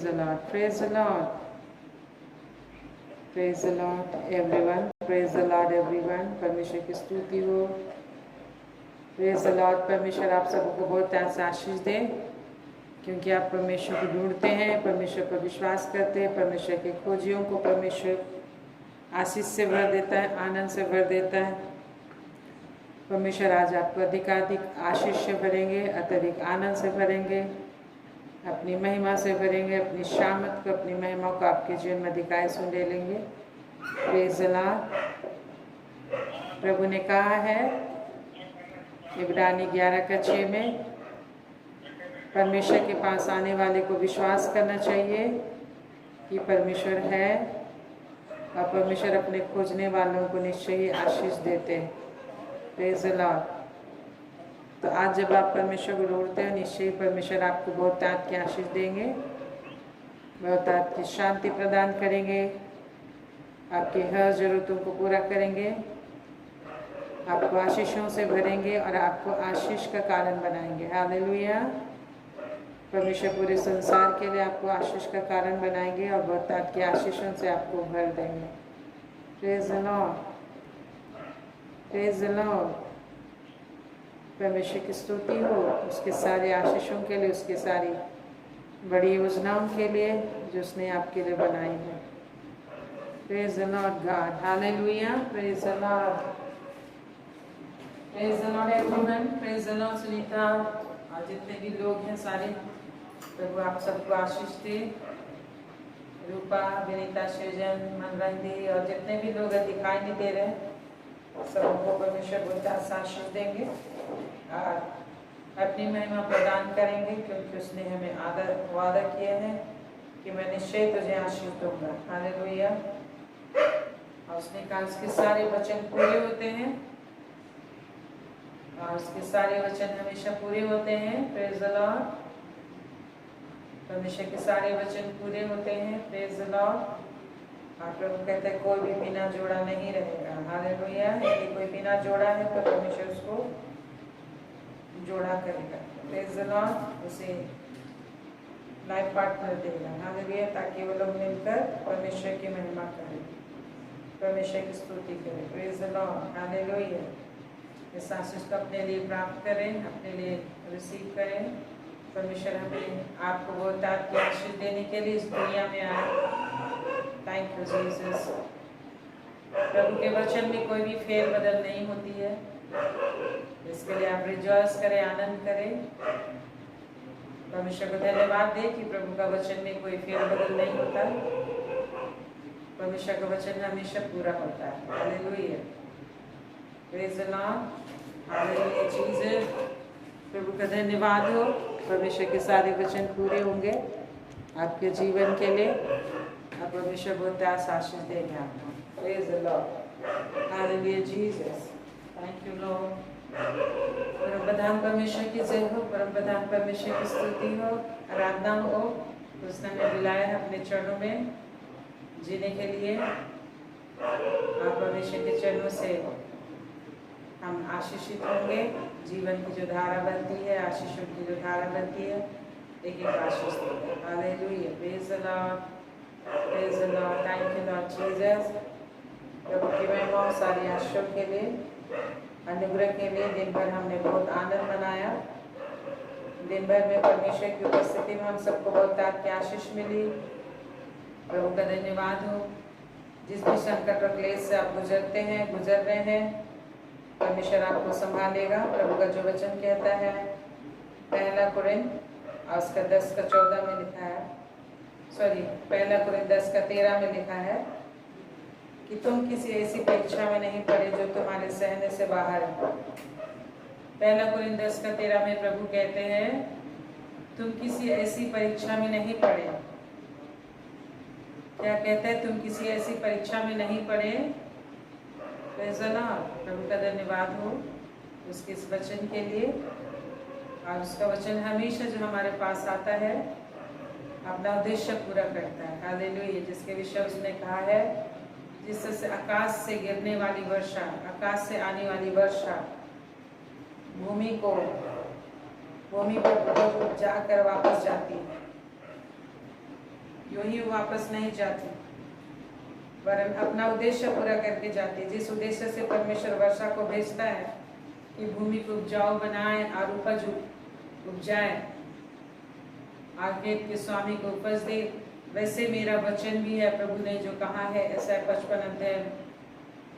the Lord. Praise the Lord. Praise the Lord everyone. Praise the Lord everyone. परमेश्वर की स्तुति हो. Praise the Lord. परमेश्वर आप सबको बहुत आशीष दे, क्योंकि आप परमेश्वर को ढूंढते हैं, परमेश्वर पर विश्वास करते हैं. परमेश्वर के खोजियों को परमेश्वर आशीष से भर देता है, आनंद से भर देता है. परमेश्वर आज आपको अधिकाधिक आशीष से भरेंगे, अत्यधिक आनंद से भरेंगे, अपनी महिमा से भरेंगे. अपनी शामत को, अपनी महिमा को आपके जीवन में दिखाए सुन ले लेंगे. Praise the Lord. प्रभु ने कहा है इब्रानी 11:6 में, परमेश्वर के पास आने वाले को विश्वास करना चाहिए कि परमेश्वर है, और परमेश्वर अपने खोजने वालों को निश्चय ही आशीष देते हैं. Praise the Lord. तो आज जब आप परमेश्वर को ढूंढते हैं, निश्चय ही परमेश्वर आपको बहुत की आशीष देंगे, बहुत की शांति प्रदान करेंगे, आपकी हर ज़रूरतों को पूरा करेंगे, आपको आशीषों से भरेंगे और आपको आशीष का कारण बनाएंगे. हालेलुया. परमेश्वर पूरे संसार के लिए आपको आशीष का कारण बनाएंगे और बहुत की आशीषों से आपको भर देंगे. Praise the Lord. Praise the Lord. परमेश्वर की स्तुति हो उसके सारे आशीषों के लिए, उसके सारी बड़ी योजनाओं के लिए जो उसने आपके लिए बनाई है. Praise the Lord God. Hallelujah. Praise the Lord. Praise the Lord everyone. Praise the Lord. Sunita और जितने भी लोग हैं सारे, प्रभु आप सबको आशीष दे. रूपा, विनीता, सृजन, मनरंदी और जितने भी लोग दिखाई नहीं दे रहे, सबको परमेश्वर बहुत आशीष देंगे और अपनी महिमा प्रदान करेंगे, क्योंकि उसने हमें वादा किया है कि मैं निश्चय तुझे आशीष दूंगा. हालेलुया. और उसने कहा उसके सारे वचन पूरे होते हैं, और उसके सारे वचन हमेशा पूरे होते हैं. Praise the Lord. परमेश्वर के सारे वचन पूरे होते हैं. Praise the Lord. और प्रभु कहते हैं कोई भी बिना जोड़ा नहीं रहेगा. हालेलुया. यदि कोई बिना जोड़ा है तो परमेश्वर उसको जोड़ा करेगा. Praise the Lord. उसे लाइफ पार्टनर देगा. हालेलुया. ताकि वो लोग मिलकर परमेश्वर की महिमा करें, परमेश्वर की स्तुति करें. Praise the Lord. हालेलुया. इस आशीष को अपने लिए प्राप्त करें, अपने लिए रिसीव करें. परमेश्वर हमें आपको बहुत की आशीष देने के लिए इस दुनिया में आए. Thank you Jesus. प्रभु के वचन में कोई भी फेर बदल नहीं होती है, इसके लिए आप रिजॉइस करें, आनंद करें. परमेश्वर को धन्यवाद दें कि प्रभु का वचन में कोई फेर बदल नहीं होता. परमेश्वर का वचन हमेशा पूरा होता है. Hallelujah. Praise the Lord. Hallelujah Jesus. प्रभु का धन्यवाद हो. परमेश्वर के सारे वचन पूरे होंगे आपके जीवन के लिए. आप परमेश्वर बहुत आशीष देंगे आपको. Praise the Lord. Hallelujah Jesus. Thank you Lord. परम प्रधान परमेश्वर की जय हो. परम प्रधान परमेश्वर की स्तुति हो, आराधना हो. उसने हमें बुलाया है अपने चरणों में जीने के लिए. आप परमेश्वर के चरणों से हम आशीषित होंगे. जीवन की जो धारा बनती है, आशीषों की जो धारा बनती है, एक एक आशीष देंगे. Hallelujah. Praise the Lord. Praise the Lord. Thank you Lord Jesus. प्रभु की महिमा सारी आशीषों के लिए, अनुग्रह के लिए. दिन भर हमने बहुत आनंद मनाया. दिन भर में परमेश्वर की उपस्थिति में हम सबको बहुत की आशीष मिली. प्रभु का धन्यवाद हो. जिस भी संकट और क्लेश से आप गुजरते हैं, गुजर रहे हैं, परमेश्वर आपको संभालेगा. प्रभु का जो वचन कहता है, पहला कुरिन्थ और उसका 10:14 में लिखा है, पहला कुरिन्थ 10:13 में लिखा है कि तुम किसी ऐसी परीक्षा में नहीं पड़े जो तुम्हारे सहने से बाहर है. पहला कुरिन्थ 10:13 में प्रभु कहते हैं तुम किसी ऐसी परीक्षा में नहीं पड़े. क्या कहते हैं? तुम किसी ऐसी परीक्षा में नहीं पड़े. Praise the Lord. प्रभु का धन्यवाद हो उसके इस वचन के लिए. और उसका वचन हमेशा जो हमारे पास आता है अपना उद्देश्य पूरा करता है. हालेलुया. जिसके विषय उसने कहा है, जिससे आकाश से गिरने वाली वर्षा, आकाश से आने वाली वर्षा भूमि पर जाकर वापस जाती है. यूं ही वापस नहीं जाती, वरन अपना उद्देश्य पूरा करके जाती है। जिस उद्देश्य से परमेश्वर वर्षा को भेजता है कि भूमि को उपजाऊ बनाए और उपज उपजाए, आगे के स्वामी को उपज दे, वैसे मेरा वचन भी है प्रभु ने जो कहा है। ऐसा 55 अध्याय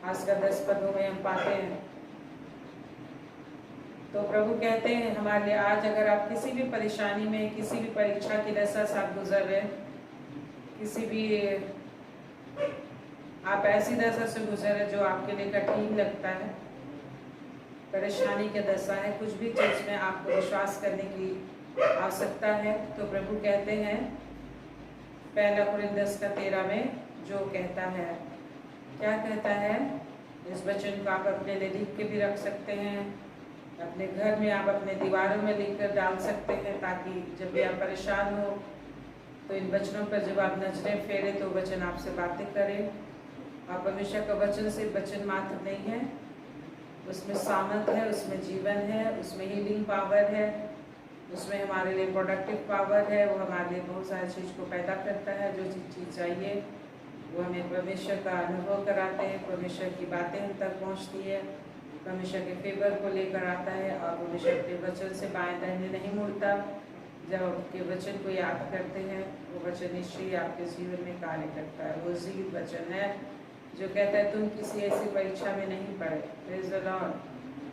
खासकर 10 पदों में हम पाते हैं। तो प्रभु कहते हैं हमारे लिए, आज अगर आप किसी भी परेशानी में, किसी भी परीक्षा की दशा से आप गुजर रहे, किसी भी आप ऐसी दशा से गुजर रहे जो आपके लिए कठिन लगता है, परेशानी की दशा है, कुछ भी चीज में आपको विश्वास करने की आवश्यकता है, तो प्रभु कहते हैं 1 कुरिन्थियों 10:13 में जो कहता है, क्या कहता है, इस वचन को आप अपने लिए लिख के भी रख सकते हैं, अपने घर में आप अपने दीवारों में लिख कर डाल सकते हैं, ताकि जब भी आप परेशान हो तो इन वचनों पर जब आप नजरें फेरे तो वचन आपसे बातें करें। और परमेश्वर का वचन सिर्फ वचन मात्र नहीं है, उसमें सामर्थ है, उसमें जीवन है, उसमें हीलिंग पावर है, उसमें हमारे लिए प्रोडक्टिव पावर है। वो हमारे लिए बहुत सारी चीज़ को पैदा करता है, जो चीज़ चाहिए वो हमें परमेश्वर का अनुभव कराते हैं, परमेश्वर की बातें हम तक पहुँचती है, परमेश्वर के फेवर को लेकर आता है, और परमेश्वर के वचन से बाएं दाहिने नहीं मुड़ता। जब आपके वचन को याद करते हैं, वो वचन निश्चय आपके जीवन में कार्य करता है। वो जीवित वचन है जो कहता है तुम किसी ऐसी परीक्षा में नहीं पड़े। Praise the Lord.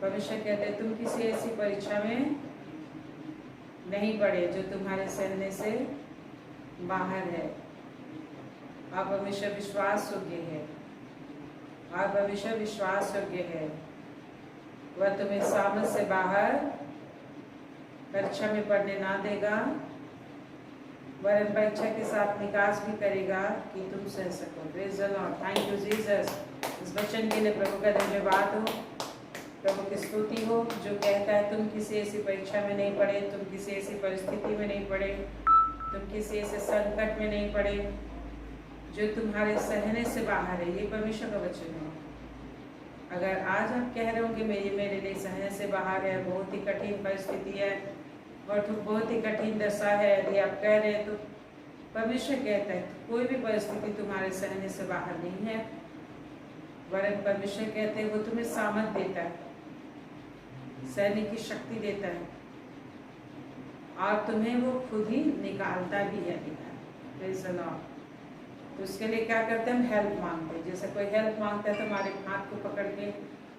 परमेश्वर कहते हैं तुम किसी ऐसी परीक्षा में नहीं पड़े जो तुम्हारे सहने से बाहर है। आप परमेश्वर विश्वास योग्य है, आप परमेश्वर विश्वास योग्य है। वह तुम्हें सामर्थ से बाहर परीक्षा में पढ़ने ना देगा, वरन परीक्षा के साथ निकास भी करेगा कि तुम सह सको। Praise the Lord. Thank you Jesus. इस वचन के लिए प्रभु का धन्यवाद हो, प्रभु की स्तुति हो, जो कहता है तुम किसी ऐसी परीक्षा में नहीं पड़े, तुम किसी ऐसी परिस्थिति में नहीं पड़े, तुम किसी ऐसे संकट में नहीं पड़े जो तुम्हारे सहने से बाहर है। ये परमेश्वर का वचन है। अगर आज आप कह रहे हो कि मेरे लिए सहने से बाहर है, बहुत ही कठिन परिस्थिति है और बहुत ही कठिन दशा है, यदि आप कह रहे हैं तो परमेश्वर कहता है कोई भी परिस्थिति तुम्हारे सहने से बाहर नहीं है, वरन परमेश्वर कहते हैं वो तुम्हें सामर्थ देता है, सहने की शक्ति देता है, और तुम्हें वो खुद ही निकालता भी है। Praise the Lord. तो उसके लिए क्या करते हैं, हम हेल्प मांगते हैं। जैसे कोई हेल्प मांगता है तो हमारे हाथ को पकड़ के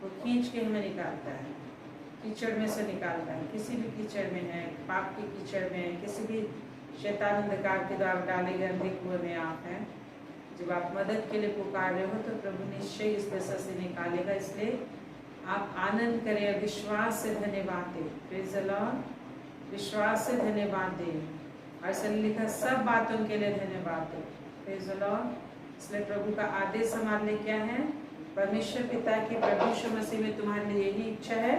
वो खींच के हमें निकालता है, कीचड़ में से निकालता है। किसी भी कीचड़ में है, पाप की कीचड़ में है, किसी भी शैतान अंधकार के द्वारा डाले गए अंधे कुएं में आप हैं, जब आप मदद के लिए पुकार रहे हो तो प्रभु निश्चय इस दशा से निकालेगा। इसलिए आप आनंद करें, विश्वास से धन्यवाद दें। Praise the Lord. विश्वास से धन्यवाद दें, और ऐसे लिखा सब बातों के लिए धन्यवाद दें। Praise the Lord. इसलिए प्रभु का आदेश हमारे लिए क्या है, परमेश्वर पिता की प्रभु यीशु मसीह में तुम्हारे लिए यही इच्छा है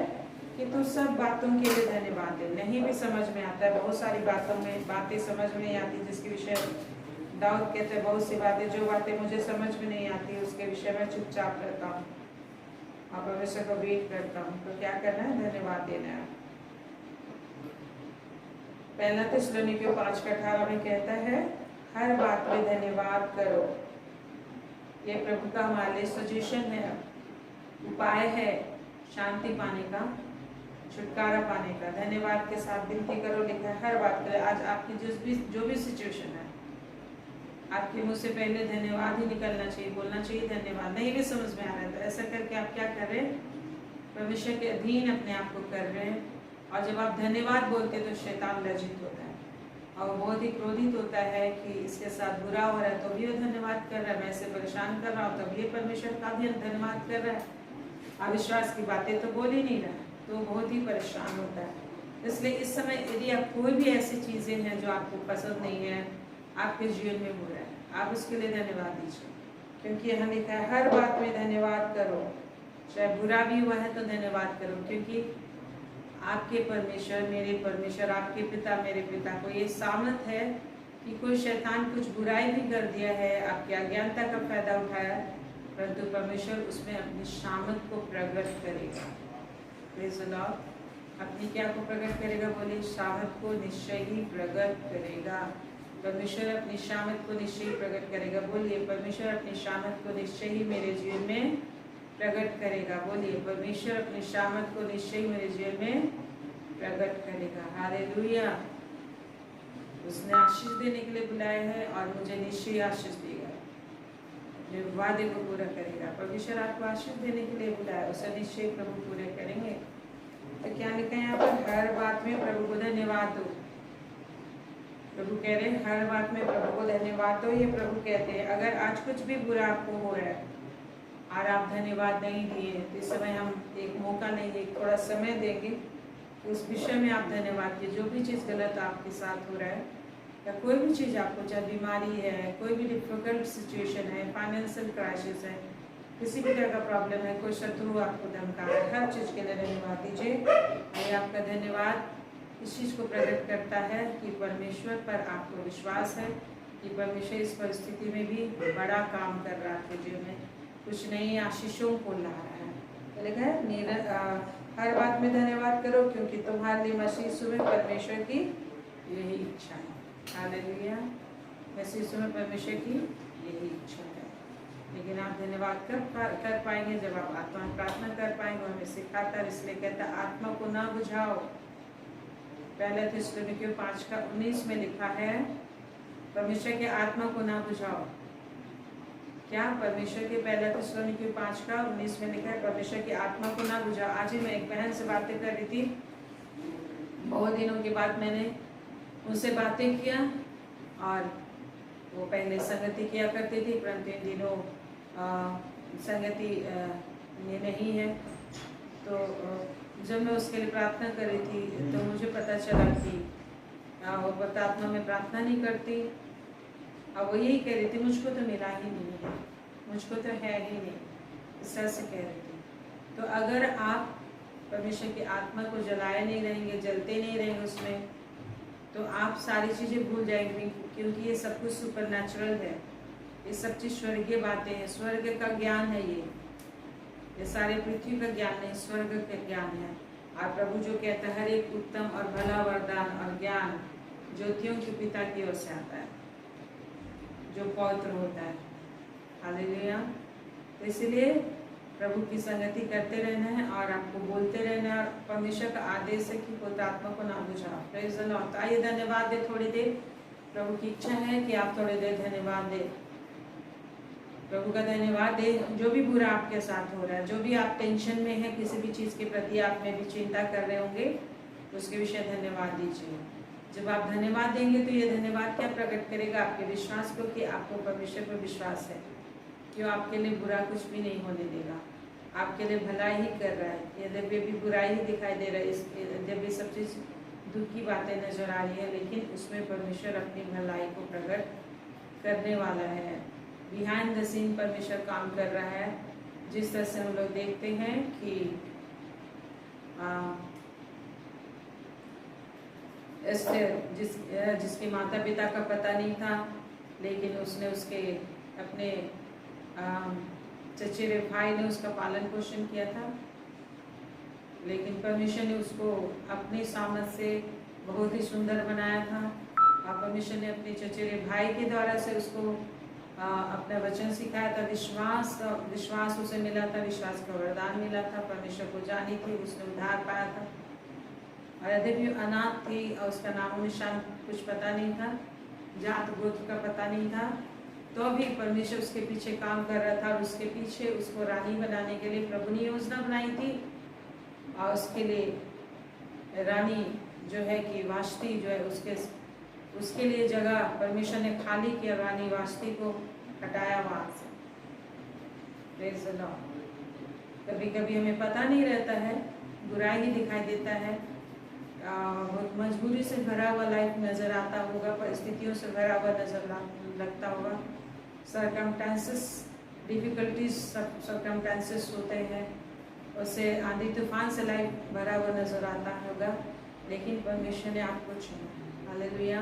कि तू सब बातों के लिए धन्यवाद दे। नहीं भी समझ में आता है, बहुत सारी बातें समझ में नहीं आती, जिसके विषय दाऊद कहते हैं बहुत सी बातें, जो बातें मुझे समझ में नहीं आती उसके विषय में चुपचाप रहता हूँ और परमेश्वर को वेट करता हूँ। तो क्या करना है, धन्यवाद देना है। 1 थिस्सलुनीकियों 5:18 में कहता है हर बात में धन्यवाद करो। ये प्रभु का हमारे लिए सजेशन है, उपाय है शांति पाने का, छुटकारा पाने का। धन्यवाद के साथ विनती करो, लिखा है हर बात करो। आज आपकी जो भी सिचुएशन है, आपके मुंह से पहले धन्यवाद ही निकलना चाहिए, बोलना चाहिए धन्यवाद। नहीं भी समझ में आ रहा है तो ऐसा करके आप क्या कर रहे हैं, परमेश्वर के अधीन अपने आप को कर रहे हैं। और जब आप धन्यवाद बोलते हैं तो शैतान लज्जित होता है और वो बहुत ही क्रोधित होता है कि इसके साथ बुरा हो रहा है तो भी वो धन्यवाद कर रहा है, मैं इसे परेशान कर रहा हूँ तब ये परमेश्वर का भी धन्यवाद कर रहा है, अविश्वास की बातें तो बोल ही नहीं रहा, तो बहुत ही परेशान होता है। इसलिए इस समय यदि आप कोई भी ऐसी चीज़ें हैं जो आपको पसंद नहीं है, आपके जीवन में हो रहा है, आप उसके लिए धन्यवाद दीजिए, क्योंकि यहाँ लिखा है हर बात में धन्यवाद करो, चाहे बुरा भी हुआ है तो धन्यवाद करो, क्योंकि आपके परमेश्वर, मेरे परमेश्वर, आपके पिता, मेरे पिता को ये सामर्थ है कि कोई शैतान कुछ बुराई भी कर दिया है, आपकी अज्ञानता का फायदा उठाया, परंतु परमेश्वर उसमें अपनी सामर्थ को प्रकट करेगा। Praise the Lord. अपनी क्या को प्रकट करेगा, बोले सामर्थ को निश्चय ही प्रकट करेगा। परमेश्वर अपनी शामत को निश्चय ही प्रकट करेगा। बोलिए, परमेश्वर अपनी शामत को निश्चय ही मेरे जीवन में प्रकट करेगा। बोलिए, परमेश्वर अपनी शामत को निश्चय ही मेरे जीवन में प्रकट करेगा। हालेलुया। उसने आशीष देने के लिए बुलाया है और मुझे निश्चय आशीष देगा, अपने वादे को पूरा करेगा। परमेश्वर आपको आशीष देने के लिए बुलाया, उसे निश्चय प्रभु पूरे करेंगे। तो क्या लिखा है यहाँ पर? हर बात में प्रभु को धन्यवाद दो। प्रभु कह रहे हैं हर बात में प्रभु को धन्यवाद दो। ये प्रभु कहते हैं अगर आज कुछ भी बुरा आपको हो रहा है और आप धन्यवाद नहीं दिए तो इस समय हम एक मौका नहीं, एक थोड़ा समय देंगे उस विषय में आप धन्यवाद कीजिए। जो भी चीज़ गलत आपके साथ हो रहा है या कोई भी चीज़ आपको, चाहे बीमारी है, कोई भी डिफिकल्ट सिचुएशन है, फाइनेंशियल क्राइसिस है, किसी भी तरह का प्रॉब्लम है, कोई शत्रु आपको धमका रहा है, हर चीज़ के लिए धन्यवाद दीजिए। ये आपका धन्यवाद इस चीज़ को प्रकट करता है कि परमेश्वर पर आपको विश्वास है कि परमेश्वर इस परिस्थिति में भी बड़ा काम कर रहा है, आपके जीवन में कुछ नई आशीषों को ला रहा है। लिखा है हर बात में धन्यवाद करो क्योंकि तुम्हारे लिए मसीह यीशु में परमेश्वर की यही इच्छा है। हालेलुया। मसीह यीशु में परमेश्वर की यही इच्छा है। लेकिन आप धन्यवाद कर पाएंगे जब आप आत्मा में प्रार्थना कर पाएंगे। हमें सिखाता है, इसलिए कहता है आत्मा को ना बुझाओ। पहले थिस्सलुनीकियों 5:19 में लिखा है परमेश्वर के आत्मा को ना बुझाओ। क्या? परमेश्वर के पहले थिस्सलुनीकियों 5:19 में लिखा है परमेश्वर की आत्मा को ना बुझाओ। आज ही मैं एक बहन से बातें कर रही थी, बहुत दिनों के बाद मैंने उनसे बातें किया और वो पहले संगति किया करती थी परंतु इन दिनों संगति ये नहीं है। तो जब मैं उसके लिए प्रार्थना कर रही थी तो मुझे पता चला कि वो आत्मा में प्रार्थना नहीं करती। अब वो यही कह रही थी मुझको तो मिला ही नहीं है, मुझको तो है ही नहीं, इस तरह से कह रही थी। तो अगर आप परमेश्वर की आत्मा को जलाए नहीं रहेंगे, जलते नहीं रहेंगे उसमें, तो आप सारी चीज़ें भूल जाएंगे क्योंकि ये सब कुछ सुपर नेचुरल है। ये सब चीज़ स्वर्गीय बातें हैं, स्वर्ग का ज्ञान है। ये सारे पृथ्वी का ज्ञान नहीं, स्वर्ग का ज्ञान है। और प्रभु जो कहता है हर एक उत्तम और भला वरदान और ज्ञान ज्योतियों के पिता की ओर से आता है जो पवित्र होता है। हालेलुया। तो इसलिए प्रभु की संगति करते रहना है और आपको बोलते रहना है। परमेश्वर का आदेश है कि पवित्र आत्मा को ना बुझाओ। Praise the Lord. आइए धन्यवाद दे थोड़ी देर। प्रभु की इच्छा है कि आप थोड़ी देर धन्यवाद दे, प्रभु का धन्यवाद दे। जो भी बुरा आपके साथ हो रहा है, जो भी आप टेंशन में है, किसी भी चीज़ के प्रति आप में भी चिंता कर रहे होंगे, उसके विषय धन्यवाद दीजिए। जब आप धन्यवाद देंगे तो ये धन्यवाद क्या प्रकट करेगा? आपके विश्वास को, कि आपको परमेश्वर पर विश्वास है कि वो आपके लिए बुरा कुछ भी नहीं होने देगा, आपके लिए भलाई ही कर रहा है। यद्यपि भी बुराई ही दिखाई दे रहा है, यद्यपि सब चीज़ दुख की बातें नजर आ रही है, लेकिन उसमें परमेश्वर अपनी भलाई को प्रकट करने वाला है। बिहाइंड द सीन परमेश्वर काम कर रहा है। जिस तरह से हम लोग देखते हैं कि एस्तेर जिसके माता पिता का पता नहीं था, लेकिन उसने उसके अपने चचेरे भाई ने उसका पालन पोषण किया था, लेकिन परमेश्वर ने उसको अपनी सामर्थ से बहुत ही सुंदर बनाया था। और परमेश्वर ने अपने चचेरे भाई के द्वारा से उसको अपना वचन सिखाया था। विश्वास उसे मिला था, विश्वास का वरदान मिला था। परमेश्वर को जानी थी, उसने उद्धार पाया था। और यद्यपि अनाथ थी और उसका नाम निशान कुछ पता नहीं था, जात गोत्र का पता नहीं था, तो भी परमेश्वर उसके पीछे काम कर रहा था और उसके पीछे उसको रानी बनाने के लिए प्रभु ने योजना बनाई थी। और उसके लिए रानी जो है कि वाष्टी जो है उसके लिए जगह परमेश्वर ने खाली किया, रानी वाष्टी को हटाया वहाँ से। Praise the Lord. कभी कभी हमें पता नहीं रहता है, बुराई ही दिखाई देता है, बहुत मजबूरी से भरा हुआ लाइफ नज़र आता होगा, परिस्थितियों से भरा हुआ नजर लगता होगा, सरकमस्टेंसेस डिफ़िकल्टीज सरकमस्टेंसेस होते हैं, उससे आंधी तूफान से लाइफ भरा हुआ नजर आता होगा, लेकिन परमेश्वर ने आपको चुना। हालेलुया।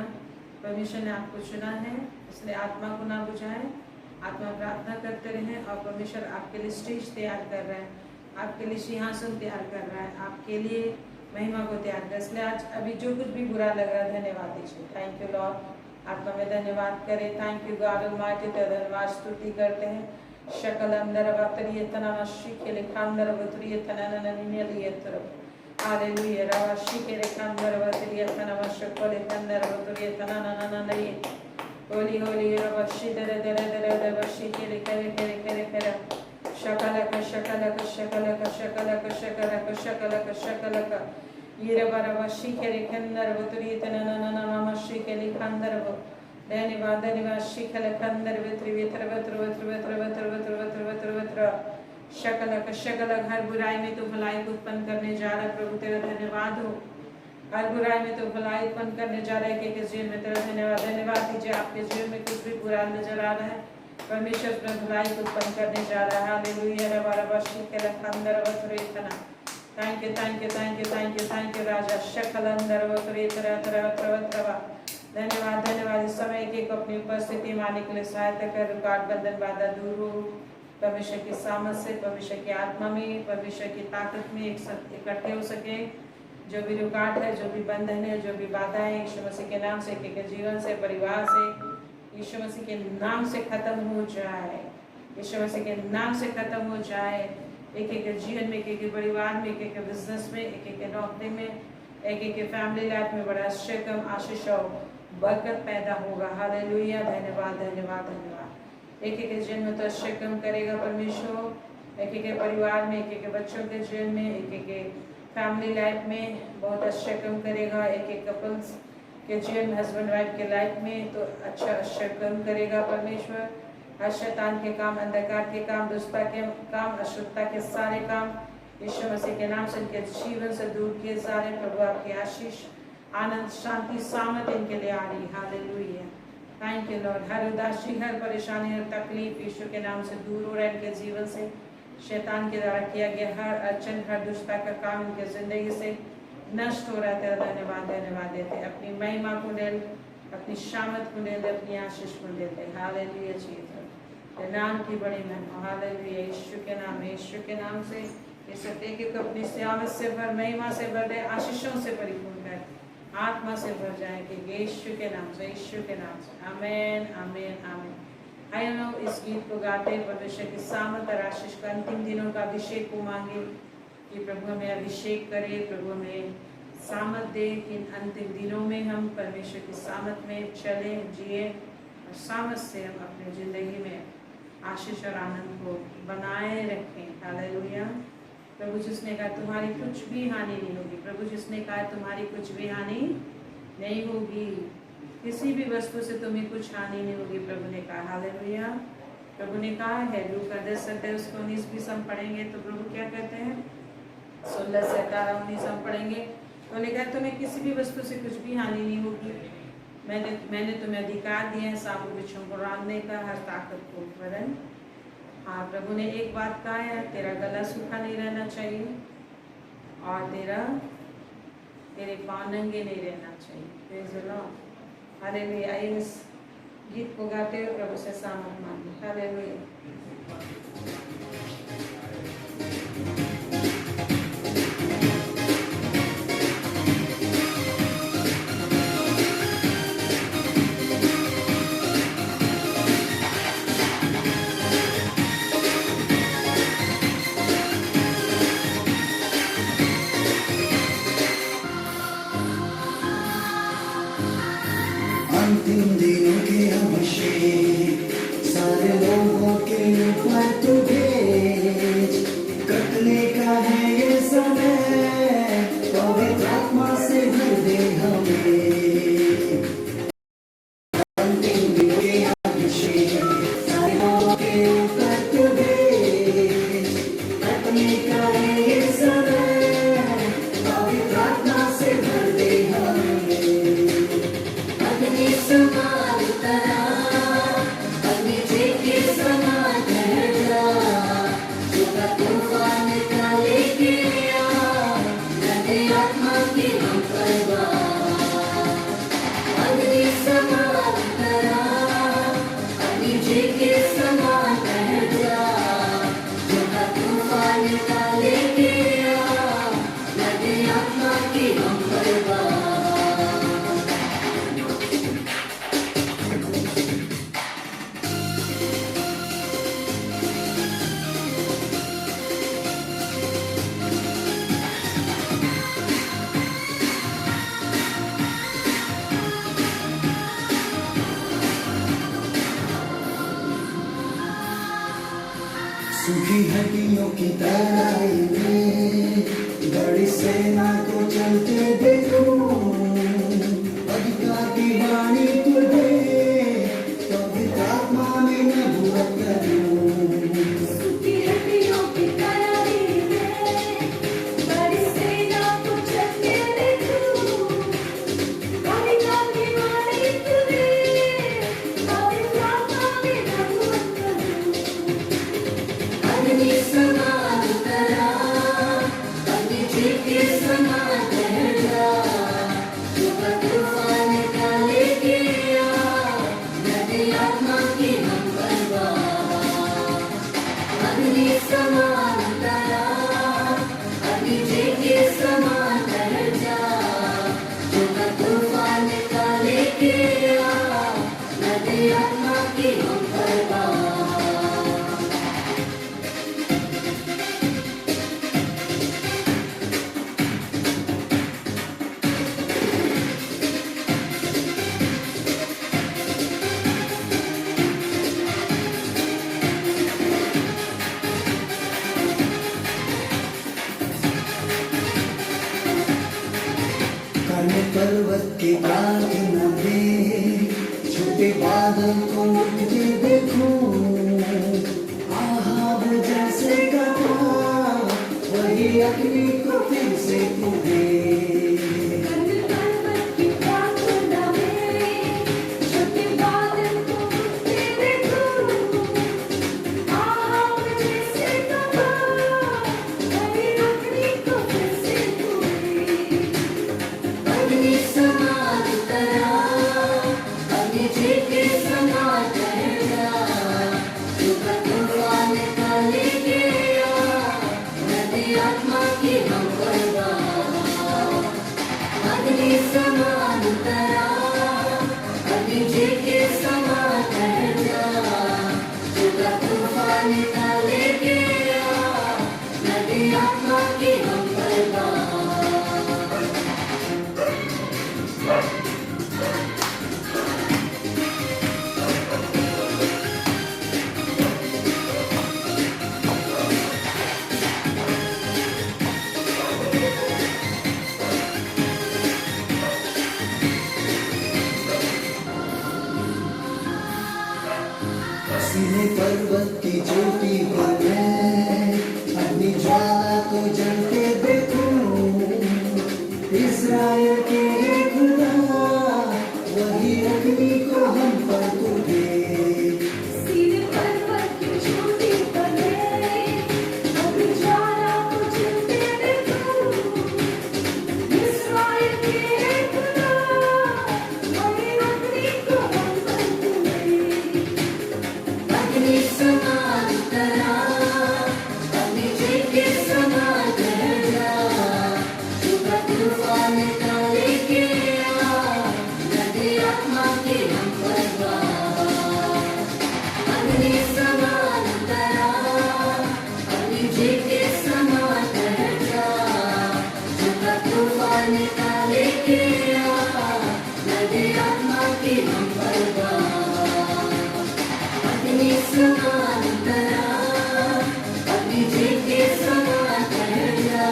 परमेश्वर ने आपको चुना है, इसलिए आत्मा को ना बुझाएं, आत्मा प्रार्थना करते रहें। और परमेश्वर आपके लिए स्टेज तैयार कर रहा है, आपके लिए सिंहासन तैयार कर रहा है, आपके लिए महिमा को तैयार कर। इसलिए आज अभी जो कुछ भी बुरा लग रहा है, धन्यवाद दीजिए। थैंक यू लॉर्ड, आत्मा में धन्यवाद करें। थैंक यू गॉड ऑलमाइटी, तेरा धन्यवाद स्तुति करते हैं। शकल अंदर वातरी तना मशी के लेखांदर वतरी तना नननियल तरफ हालेलुया रावाशी के लेखांदर वतरी तना मशकोले तंदर वतरी तना ननननय होली होली रावाशी दरे दरे दरे रावाशी के लेखे शकलक शकलक शकलक शकलक शकलक शकलक शकलक ये रावाशी के लेखांदर वतरी तना ननननमशी के लेखांदर धन्यवाद धन्यवाद शिखल कंदर वित्र वित्र वित्र वित्र वित्र वित्र वित्र वित्र वित्र वित्र शकलक शकलक हर बुराई में तो भलाई को उत्पन्न करने जा रहा है प्रभु, तेरा धन्यवाद हो। हर बुराई में तो भलाई उत्पन्न करने जा रहा है कि जीवन में तेरा धन्यवाद धन्यवाद दीजिए। आपके जीवन में कुछ भी बुरा नजर आ रहा है, परमेश्वर अपने भलाई को उत्पन्न करने जा रहा है। हालेलुया रबा शिखल कंदर वित्र इतना thank you thank you thank you thank you thank you राजा शकल अंदर वित्र इतना वित्र वित्र धन्यवाद धन्यवाद। इस समय एक अपनी उपस्थिति माने के लिए सहायता कर, रुकावट बंधन बाधा दूर हो। परमेश्वर की सामर्थ से, परमेश्वर की आत्मा में, परमेश्वर की ताकत में एक साथ इकट्ठे हो सके। जो भी रुकावट है, जो भी बंधन है, जो भी बाधा है, यीशु मसीह के नाम से, एक जीवन से, परिवार से, यीशु मसीह के नाम से खत्म हो जाए। यीशु मसीह के नाम से खत्म हो जाए। एक एक जीवन में, एक एक परिवार में, एक एक बिजनेस में, एक एक नौकरी में, एक एक फैमिली लाइफ में बड़ा आशीष आशीष और बरकत पैदा होगा। हालेलुया धन्यवाद धन्यवाद धन्यवाद। एक एक जीवन में तो आशीष करेगा परमेश्वर। एक एक परिवार में, एक एक बच्चों के जीवन में, एक एक फैमिली लाइफ में बहुत आशीष करेगा। एक एक कपल्स के जीवन, हस्बैंड वाइफ के लाइफ में तो अच्छा आशीष करेगा परमेश्वर। हर शैतान के काम, अंधकार के काम, दुष्टता के काम, अशुद्धता के सारे काम यीशु मसीह के नाम से इनके जीवन से दूर किए जा रहे। प्रभु आपकी आशीष, आनंद, शांति, सामत इनके लिए आ रही। Hallelujah thank you Lord. हर उदासी, हर परेशानी, हर तकलीफ यीशु के नाम से दूर हो रहा है इनके जीवन से। शैतान के द्वारा किया गया हर अड़चन, हर दुष्टता का काम इनके जिंदगी से नष्ट हो रहा है। तेरा धन्यवाद धन्यवाद देते, अपनी महिमा को ले, अपनी शामत को ले, अपनी आशीष को देते। हालेलुया जीसस, नाम की बड़ी महिमा। हालेलुया यीशु के नाम, यीशु के नाम से ये सत्य को अपनी सियामत से भर, महिमा से भर दे, आशीषों से परिपूर्ण कर, आत्मा से भर जाए कि यीशु के नाम से, यीशु के नाम से। आमीन आमीन आमीन। आइए हम इस गीत को गाते परमेश्वर की सामत और आशीष का अंतिम दिनों का अभिषेक को मांगे कि प्रभु हमें अभिषेक करे, प्रभु हमें सामत दे। इन अंतिम दिनों में हम परमेश्वर की सामत में चले, जिए और सामत से हम अपनी जिंदगी में आशीष और आनंद को बनाए रखें। हालेलुया। प्रभु जिसने कहा तुम्हारी कुछ भी हानि नहीं होगी, प्रभु जिसने कहा तुम्हारी कुछ भी हानि नहीं होगी, किसी भी वस्तु से तुम्हें कुछ हानि नहीं होगी, प्रभु ने कहा। हालेलुया। प्रभु ने कहा है, लूका 10:19 हम पढ़ेंगे तो प्रभु क्या कहते हैं, 16:18-19 हम पढ़ेंगे। उन्होंने कहा तुम्हें किसी भी वस्तु से कुछ भी हानि नहीं होगी। मैंने तुम्हें अधिकार दिया है सांपों बिच्छों को रांधने का, हर ताकत को वरन। हाँ, प्रभु ने एक बात कहा है, तेरा गला सूखा नहीं रहना चाहिए और तेरे पाँव नंगे नहीं रहना चाहिए। Praise the Lord. हालेलुया। आइए इस गीत को गाते हुए प्रभु से सामत मांगे। हालेलुया। अंतिम दिनों के अभिषेक सारे लोगों के ऊपर तू भेज, कटने का है ये समय, पवित्र आत्मा से भर दे हमें। अंतिम दिनों के अभिषेक सारे लोगों के ऊपर तू भेज, कटने का है ये समय, पवित्र आत्मा से भर दे हमें। अग्नि समान उतरा, अग्नि के समान ठहर जा। सूखी हड्डियों की तराई में बड़ी सेना को चलते देखूं, अधिकार की वाणी तुझे पवित्र आत्मा में नबूवत करूं। सूखी हड्डियों की तराई में बड़ी सेना को चलते देखूं, अधिकार की वाणी तुझे पवित्र आत्मा में नबूवत करूं। अग्नि समान उतरा, अग्नि के समान ठहर जा, जो तूफान का लेके आ, नदी आत्मा की हम परवा। अग्नि समान उतरा, अग्नि के समान ठहर जा, जो तूफान का लेके आ, नदी आत्मा की हम परवा। कर्म पर्वत के प्रार्थना में छोटे बादल को उठते देखूं, आहाब जैसे कहा वही अग्नि को फिर से तूने। पर्वत की प्रार्थना में छोटे बादल को उठते देखूं, आग जैसे कहा वही अग्नि को फिर से तूने। अग्नि समान उतरा, अग्नि के समान ठहर जा, जो तूफान का लेके आ, नदी आत्मा की हम परवा। अग्नि समान उतरा, अग्नि के समान ठहर जा, जो तूफान का लेके आ, नदी आत्मा की हम परवा। सीने पर्वत की ज्योति पर मैं अपनी ज्वाला को जलते देखूं, इस्राएल के खुदा वही अग्नि को हम पर तुझे। सीने पर्वत की चोटी पर मैं अपनी ज्वाला को जलते देखूं, इस्राएल के खुदा वही अग्नि को हम पर तुझे। अग्नि समान उतरा, अग्नि के समान ठहर जा, जो तूफान का लेके आ, नदी आत्मा की हम परवा। अग्नि समान उतरा, अग्नि के समान ठहर जा, जो तूफान का लेके आ, नदी आत्मा की हम परवा। अग्नि समान उतरा, अग्नि के समान ठहर जा,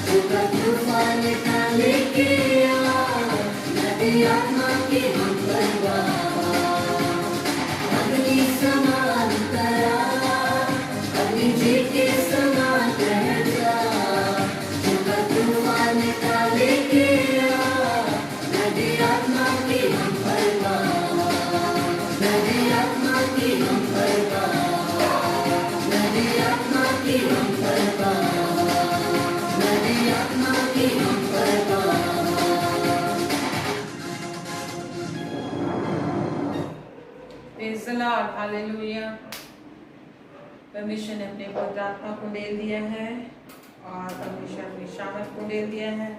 जो तूफान का लेके आ, नदी आत्मा की हम परवा। अग्नि समान उतरा, अग्नि के समान ठहर जा, जो तूफान का लेके आ, नदी आत्मा की हम परवा। नदी आत्मा की हम परवा, नदी आत्मा की हम परवा, नदी आत्मा की हम परवा। Praise the Lord, hallelujah. परमेश्वर ने अपने पवित्र आत्मा को डेल दिया है और परमेश्वर अपनी शामत को डेल दिया है।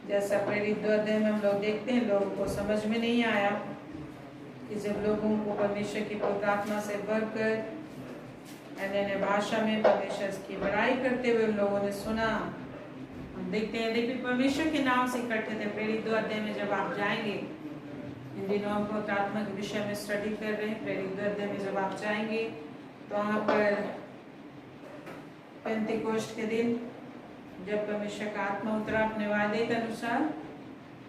जैसा प्रेरित 2 अध्याय में हम लोग देखते हैं, लोगों को समझ में नहीं आया कि जब लोगों को परमेश्वर की पवित्र आत्मा से भरकर अन्य भाषा में परमेश्वर की बड़ाई करते हुए उन लोगों ने सुना। हम देखते हैं लेकिन परमेश्वर के नाम से इकट्ठे थे। प्रेरित 2 अध्याय में जब आप जाएंगे, इन दिनों हम पवित्र आत्मा के विषय में स्टडी कर रहे हैं। प्रेरित 2 अध्याय में जब आप जाएंगे तो वहाँ पर पेंतिकोस्ट के दिन जब परमेश्वर का आत्मा उतरा अपने वादे के अनुसार,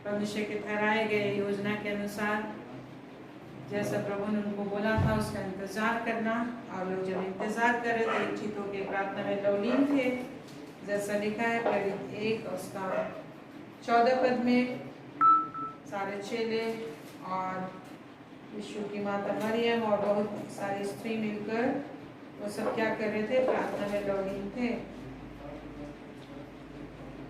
परमेश्वर के ठहराए गए योजना के अनुसार, जैसा प्रभु ने उनको बोला था उसका इंतजार करना। और लोग जब इंतजार कर रहे थे, इच्छित होकर प्रार्थना में लवलीन थे, जैसा लिखा है प्रेरित 1 उसका 14 पद में, सारे चेले और यीशु की माता मरियम और बहुत सारी स्त्री मिलकर वो सब क्या कर रहे थे? प्रार्थना में लवलीन थे,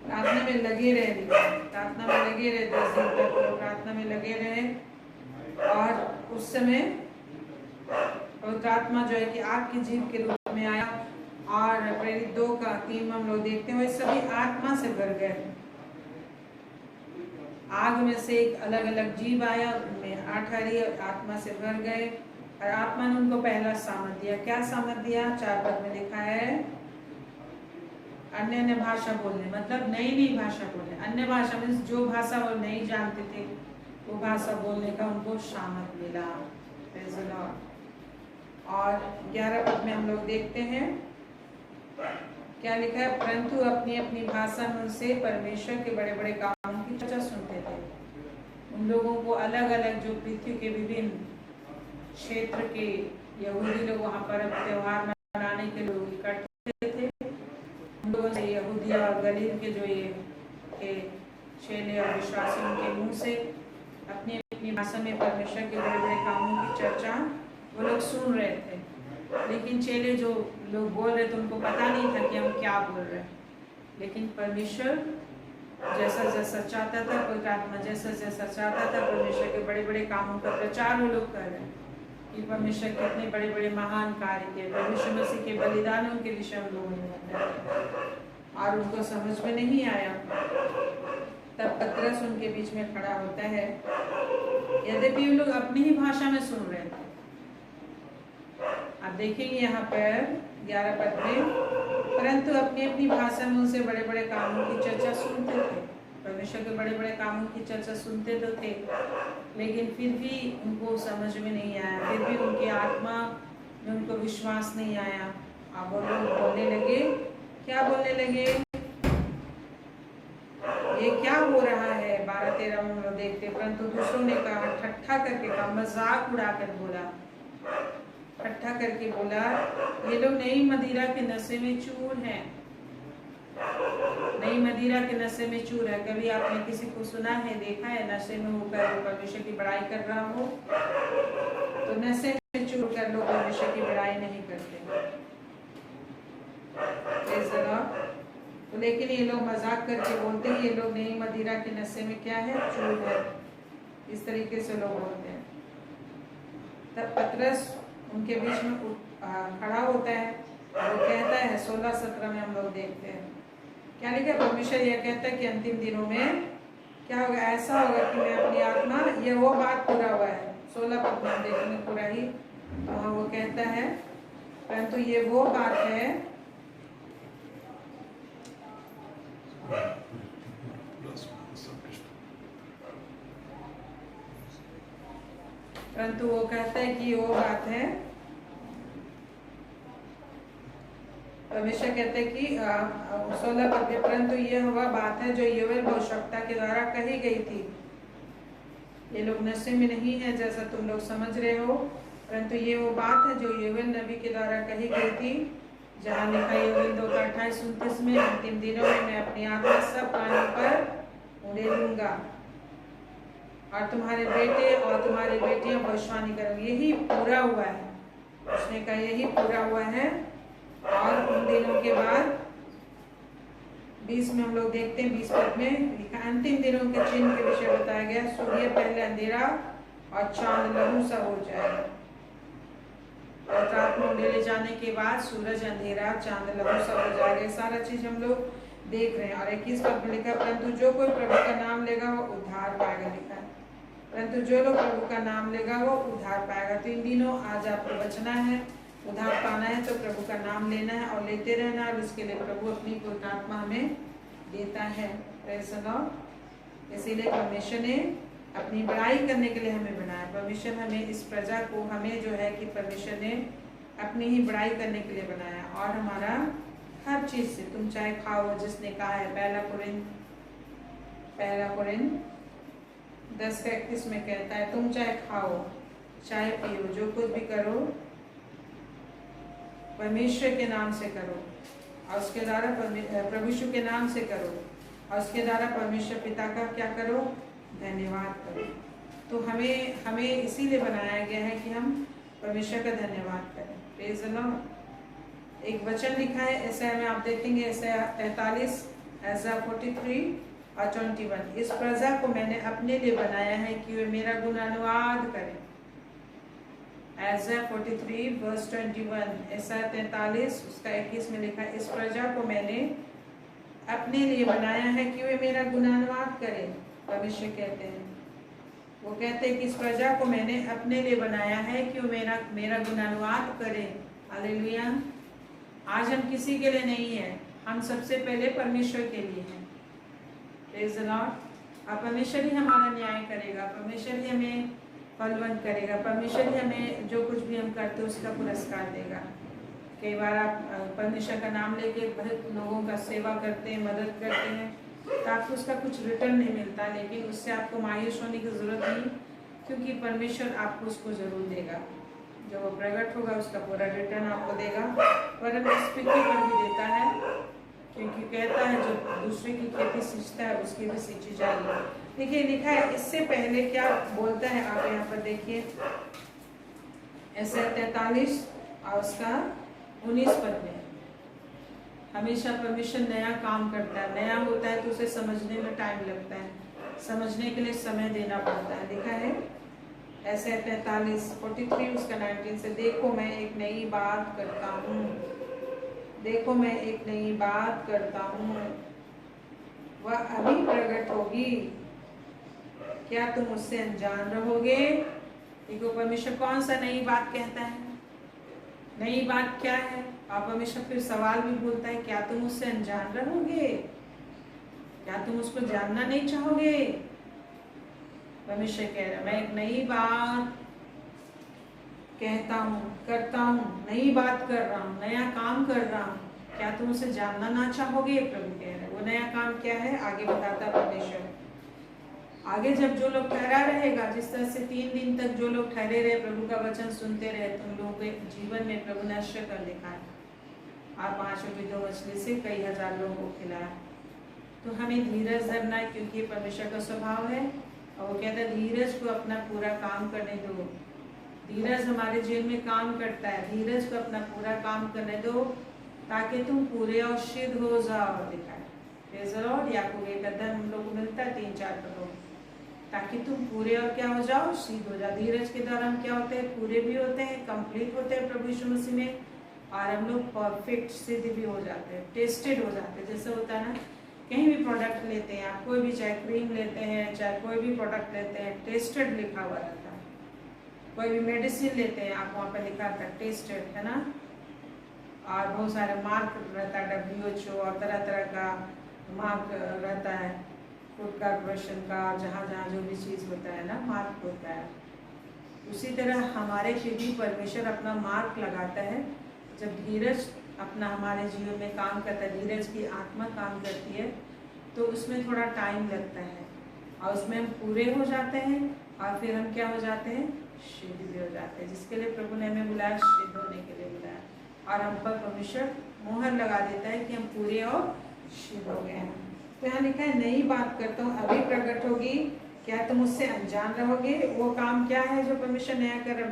प्रार्थना में लगे रहे, प्रार्थना में लगे रहे 10 दिन तक लोग प्रार्थना में लगे रहे। और उस समय पवित्र आत्मा जो है कि आग की जीभ के रूप में आया, और प्रेरित 2 का 3 हम लोग देखते हैं सभी आत्मा से भर गए। आग में से एक अलग अलग जीव आया, उनमें 8 हरी आत्मा से भर गए, और आत्मा ने उनको पहला सामर्थ दिया। क्या सामर्थ दिया? 4 पद में लिखा है अन्य अन्य भाषा बोलने, मतलब नई नई भाषा बोलने। अन्य भाषा में जो भाषा वो नहीं जानते थे वो भाषा बोलने का उनको सामर्थ मिला। और 11 पद में हम लोग देखते हैं क्या लिखा है? परंतु अपनी अपनी भाषा में उनसे परमेश्वर के बड़े बड़े कामों की चर्चा सुनते थे। उन लोगों को अलग अलग जो पृथ्वी के विभिन्न क्षेत्र के यहूदी लोग वहाँ पर त्योहार मनाने के लोग इकट्ठे थे। उन लोगों से यहूदिया और गलील के जो ये के चेले और विश्वासी उनके मुंह से अपनी अपनी भाषा में परमेश्वर के बड़े बड़े कामों की चर्चा वो लोग सुन रहे थे। लेकिन चेले जो लोग बोल रहे थे उनको पता नहीं था कि हम क्या बोल रहे हैं। लेकिन परमेश्वर जैसा जैसा चाहता था, पवित्र आत्मा जैसा जैसा चाहता था, परमेश्वर के बड़े बड़े कामों का प्रचार वो लोग कर रहे हैं कि परमेश्वर कितने बड़े बड़े महान कार्य किए, परमेश्वर मसीह के बलिदानों के विषय में लोगों ने बताया। और उनको समझ में नहीं आया। तब पतरस उनके बीच में खड़ा होता है, यद्यपि वो लोग अपनी ही भाषा में सुन रहे थे। आप देखेंगे यहाँ पर 11 पद में, परंतु अपनी अपनी भाषा में उनसे बड़े बड़े कामों की चर्चा सुनते थे। परमेश्वर के बड़े बड़े कामों की चर्चा सुनते तो थे, लेकिन फिर भी उनको समझ में नहीं आया, फिर भी उनकी आत्मा में उनको विश्वास नहीं आया। अब वो लोग बोलने लगे, क्या बोलने लगे? ये क्या हो रहा है? 12-13 में हम लोग देखते। परंतु दूसरों ने कहा, ठट्ठा करके कहा, मजाक उड़ाकर बोला, ठट्ठा करके बोला, ये लोग नई मदिरा के नशे में चूर हैं। नई मदिरा के नशे में चूर है। कभी आपने किसी को सुना है, देखा है नशे में होकर परमेश्वर की बड़ाई कर रहा हो? तो नशे में चूर कर लोग परमेश्वर की बड़ाई नहीं करते। तो लेकिन ये लोग मजाक करके बोलते हैं, ये लोग नई मदिरा के नशे में क्या है? चूर है। इस तरीके से लोग बोलते हैं। तब पतरस उनके बीच में खड़ा होता है, वो कहता है 16-17 में हम लोग देखते हैं क्या लिखा है? परमेश्वर यह कहता है कि अंतिम दिनों में क्या होगा? ऐसा होगा कि मैं अपनी आत्मा, ये वो बात पूरा हुआ है 16 पद में देखने पूरा ही। वो कहता है परंतु ये वो बात है, परंतु वो कहता है कि वो बात है, परमेश्वर कहते हैं कि 16 पद में, परंतु यह वह बात है जो योवेल भविष्यवक्ता के द्वारा कही गई थी। ये लोग नशे में नहीं है जैसा तुम लोग समझ रहे हो, परंतु ये वो बात है जो योवेल नबी के द्वारा कही गई थी, जहाँ लिखा योवेल 2:28-29 में, अंतिम दिनों में मैं अपनी आत्मा सब प्राणियों पर उड़ेलूंगा और तुम्हारे बेटे और तुम्हारी बेटियां भविष्यवाणी करेंगे। यही पूरा हुआ है, उसने कहा यही पूरा हुआ है। और उन दिनों के बाद 20 में हम लोग देखते हैं, 20 पद में लिखा, अंतिम दिनों के चिन्ह के विषय बताया गया, सूर्य पहले अंधेरा और चांद लहू सा हो जाएगा। और रात में उड़ेले जाने के बाद सूरज अंधेरा, चांद लहू सा हो जाएगा। सारा चीज हम लोग देख रहे हैं। और 21 पद में लिखा, परंतु जो कोई प्रभु का नाम लेगा वो उद्धार पाएगा। लिखा है परंतु जो लोग प्रभु का नाम लेगा वो उद्धार पाएगा। तो इन दिनों आज आपको बचना है, उद्धार पाना है तो प्रभु का नाम लेना है और लेते रहना, और उसके लिए प्रभु अपनी पवित्र आत्मा हमें देता है। इसीलिए परमेश्वर ने अपनी बड़ाई करने के लिए हमें बनाया। परमेश्वर हमें इस प्रजा को, हमें जो है कि परमेश्वर ने अपनी ही बड़ाई करने के लिए बनाया और हमारा हर चीज से तुम चाहे खाओ, जिसने कहा है पहला कुरिन्थ 10:31 में कहता है तुम चाहे खाओ चाहे पियो, जो कुछ भी करो परमेश्वर के नाम से करो और उसके द्वारा प्रभु यीशु के नाम से करो और उसके द्वारा परमेश्वर पिता का क्या करो, धन्यवाद करो। तो हमें इसीलिए बनाया गया है कि हम परमेश्वर का धन्यवाद करें। Praise the Lord. एक वचन लिखा है ऐसा में, आप देखेंगे ऐसा 43, ऐसा 43 और 21, इस प्रजा को मैंने अपने लिए बनाया है कि वे मेरा गुणानुवाद करें। ऐसा 43 वर्स 21, ऐसा 43 उसका 21 में लिखा है, इस प्रजा को मैंने अपने लिए बनाया है कि वे मेरा गुणानुवाद करें। परमेश्वर कहते हैं, वो कहते हैं कि इस प्रजा को मैंने अपने लिए बनाया है कि वो मेरा गुणानुवाद करें। हालेलुया। आज हम किसी के लिए नहीं है, हम सबसे पहले परमेश्वर के लिए हैं। Praise the Lord. और परमेश्वर ही हमारा न्याय करेगा, परमेश्वर ही हमें फलवंत करेगा, परमेश्वर ही हमें जो कुछ भी हम करते हैं उसका पुरस्कार देगा। कई बार आप परमेश्वर का नाम लेके बहुत लोगों का सेवा करते हैं, मदद करते हैं, तो आपको उसका कुछ रिटर्न नहीं मिलता, लेकिन उससे आपको मायूस होने की ज़रूरत नहीं, क्योंकि परमेश्वर आपको उसको ज़रूर देगा। जो वो प्रकट होगा उसका पूरा रिटर्न आपको देगा, वरन इस पृथ्वी पर भी देता है, क्योंकि कहता है जो दूसरे की खेती सींचता है उसकी भी सींची जाएगी। देखिए लिखा है, इससे पहले क्या बोलता है आप यहाँ पर देखिए, ऐसा 43 और उसका 19 पद में, हमेशा परमेश्वर नया काम करता है, नया होता है तो उसे समझने में टाइम लगता है, समझने के लिए समय देना पड़ता है। लिखा है ऐसे 43 उसका 19 से, देखो मैं एक नई बात करता हूँ, देखो मैं एक नई बात करता हूँ, वह अभी प्रकट होगी, क्या तुम उससे अनजान रहोगे? देखो परमेश्वर कौन सा नई बात कहता है, नई बात क्या है? और परमेश्वर फिर सवाल भी बोलता है, क्या तुम उससे अनजान रहोगे? क्या तुम उसको जानना नहीं चाहोगे? परमेश्वर कह रहा है, मैं एक नई बात कहता हूँ, करता हूँ, नई बात कर रहा हूँ, नया काम कर रहा हूँ, क्या तुम उसे जानना ना चाहोगे? प्रभु कह रहे हैं। वो नया काम क्या है आगे बताता परमेश्वर। आगे जब जो लोग ठहरा रहेगा, जिस तरह से 3 दिन तक जो लोग ठहरे रहे, प्रभु का वचन सुनते रहे, तुम लोगों के जीवन में प्रभु ने आश्चर्य कर दिखाया। आप 5 रोटी 2 मछली से कई हजार लोगों को खिलाया। तो हमें धीरज धरना है, क्योंकि परमेश्वर का स्वभाव है, और वो कहता है धीरज को अपना पूरा काम करने दो। धीरज हमारे जीवन में काम करता है, धीरज को अपना पूरा काम करने दो, ताकि तुम पूरे और सिद्ध हो जाओ। दिखाए प्रेज़ द लॉर्ड। याकूब 1 हम लोग को मिलता है 3-4 पदों, ताकि तुम पूरे और क्या हो जाओ, सिद्ध हो जाओ। धीरज के द्वारा हम क्या होते हैं, पूरे भी होते हैं, कंप्लीट होते हैं प्रभु यीशु मसीह में, और हम लोग परफेक्ट सिद्ध भी हो जाते हैं, टेस्टेड हो जाते हैं। जैसे होता है ना, कहीं भी प्रोडक्ट लेते हैं आप, कोई भी चाहे क्रीम लेते हैं, चाहे कोई भी प्रोडक्ट लेते हैं, टेस्टेड लिखा हुआ रहता है। कोई भी मेडिसिन लेते हैं आप, वहाँ पर लिखा रहता है टेस्टेड, है ना। और बहुत सारे मार्क रहता है, WHO और तरह तरह का मार्क रहता है, फूड कॉर्पोरेशन का, जहाँ जहाँ जो भी चीज़ होता है ना, मार्क होता है। उसी तरह हमारे भी परमेश्वर अपना मार्क लगाता है। जब धीरज अपना हमारे जीवन में काम करता है, धीरज की आत्मा काम करती है, तो उसमें थोड़ा टाइम लगता है, और उसमें हम पूरे हो जाते हैं, और फिर हम क्या हो जाते हैं, सिद्ध भी हो जाते हैं, जिसके लिए प्रभु ने हमें बुलाया, सिद्ध होने के लिए बुलाया। और हम पर परमेश्वर मोहर लगा देता है कि हम पूरे और सिद्ध हो गए हैं। तो यहाँ लिखा है नई बात करता हूँ, अभी प्रकट होगी, क्या तुम उससे अनजान रहोगे? वो काम क्या है जो परमेश्वर नया कर रहा है?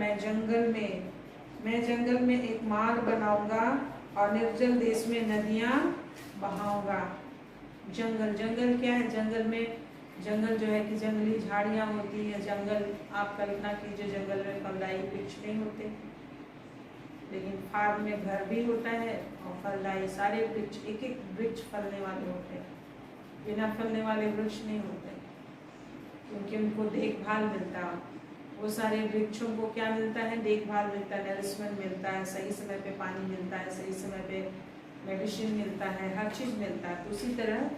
मैं जंगल में एक मार्ग बनाऊंगा, और निर्जल देश में नदियाँ बहाऊंगा। जंगल क्या है? जंगल जो है कि जंगली झाड़ियाँ होती है। जंगल आप कल्पना कीजिए, जंगल में फलदायी वृक्ष नहीं होते, लेकिन फार्म में घर भी होता है, और फलदायी सारे वृक्ष, एक एक वृक्ष फलने वाले होते हैं। बिना फलने वाले वृक्ष नहीं होते, क्योंकि उनको देखभाल मिलता है। वो सारे वृक्षों को क्या मिलता है? देखभाल मिलता है, नरिशमेंट मिलता है, सही समय पे पानी मिलता है, सही समय पे मेडिसिन मिलता है, हर चीज़ मिलता है। तो उसी तरह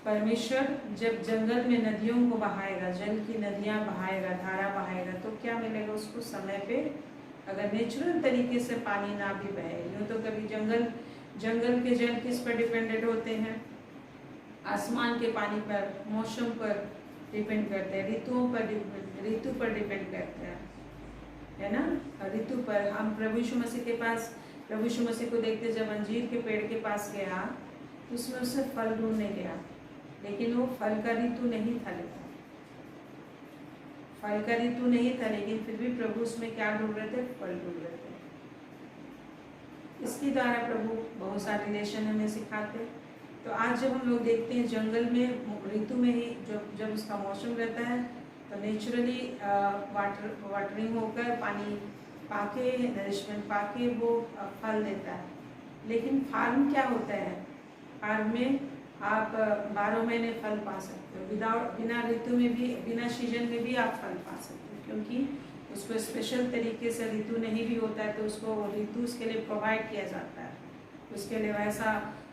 परमेश्वर जब जंगल में नदियों को बहाएगा, जल की नदियाँ बहाएगा, धारा बहाएगा, तो क्या मिलेगा उसको? समय पे। अगर नेचुरल तरीके से पानी ना भी बहे, यूँ तो कभी जंगल के जल किस पर डिपेंडेंट होते हैं? आसमान के पानी पर, मौसम पर डिपेंड करते हैं, ऋतु पर डिपेंड करते हैं, है ना। ऋतु पर हम प्रभु यीशु मसीह के पास, प्रभु यीशु मसीह को देखते जब अंजीर के पेड़ के पास गया तो उसमें उससे फल ढूंढने गया, लेकिन वो फल का ऋतु नहीं था, फल का ऋतु नहीं था, लेकिन फिर भी प्रभु उसमें क्या ढूंढ रहे थे? फल ढूंढ रहे थे। इसके द्वारा प्रभु बहुत सारे रिलेशन हमें सिखाते। तो आज जब हम लोग देखते हैं जंगल में ऋतु में ही जब उसका मौसम रहता है तो नेचुरली वाटरिंग होकर पानी पाके, नरिशमेंट पाके वो फल देता है। लेकिन फार्म क्या होता है? फार्म में आप 12 महीने फल पा सकते हो, बिना ऋतु में भी, बिना सीजन में भी आप फल पा सकते हो, क्योंकि उसको स्पेशल तरीके से ऋतु नहीं भी होता है तो उसको ऋतु उसके लिए प्रोवाइड किया जाता है। उसके लिए वैसा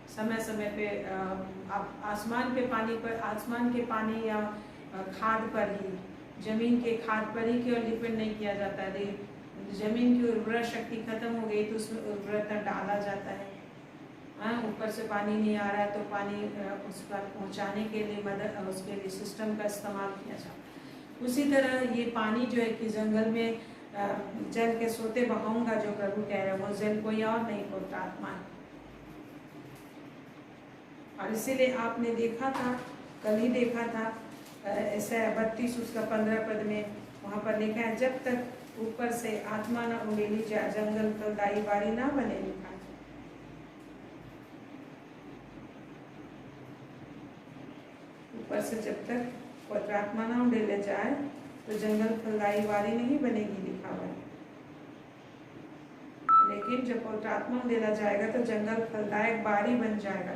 समय समय पे आसमान के पानी या खाद पर ही, जमीन के खाद पर ही केवल डिपेंड नहीं किया जाता है। जमीन की उर्वरा शक्ति खत्म हो गई तो उसमें उर्वरता डाला जाता है। ऊपर से पानी नहीं आ रहा है तो पानी उस पर पहुँचाने के लिए मदद, उसके लिए सिस्टम का इस्तेमाल किया जाता है। उसी तरह ये पानी जो है कि जंगल में जल के सोते बहाऊंगा, जो प्रभु कह रहे हैं, वो जल कोई और नहीं, पवित्र आत्मा है। और इसीलिए आपने देखा था, कल ही देखा था, ऐसा 32 उसका 15 पद में वहाँ पर लिखा है, जब तक ऊपर से आत्मा न उड़ेली जाए जंगल तो दाई बारी ना बने, लिखा है। ऊपर से जब तक पवित्र आत्मा ना उड़ेले जाए तो जंगल फलदायी बारी नहीं बनेगी, लिखा हुआ है। लेकिन जब पवित्र आत्मा उड़ेला जाएगा तो जंगल फलदायक बारी बन जाएगा।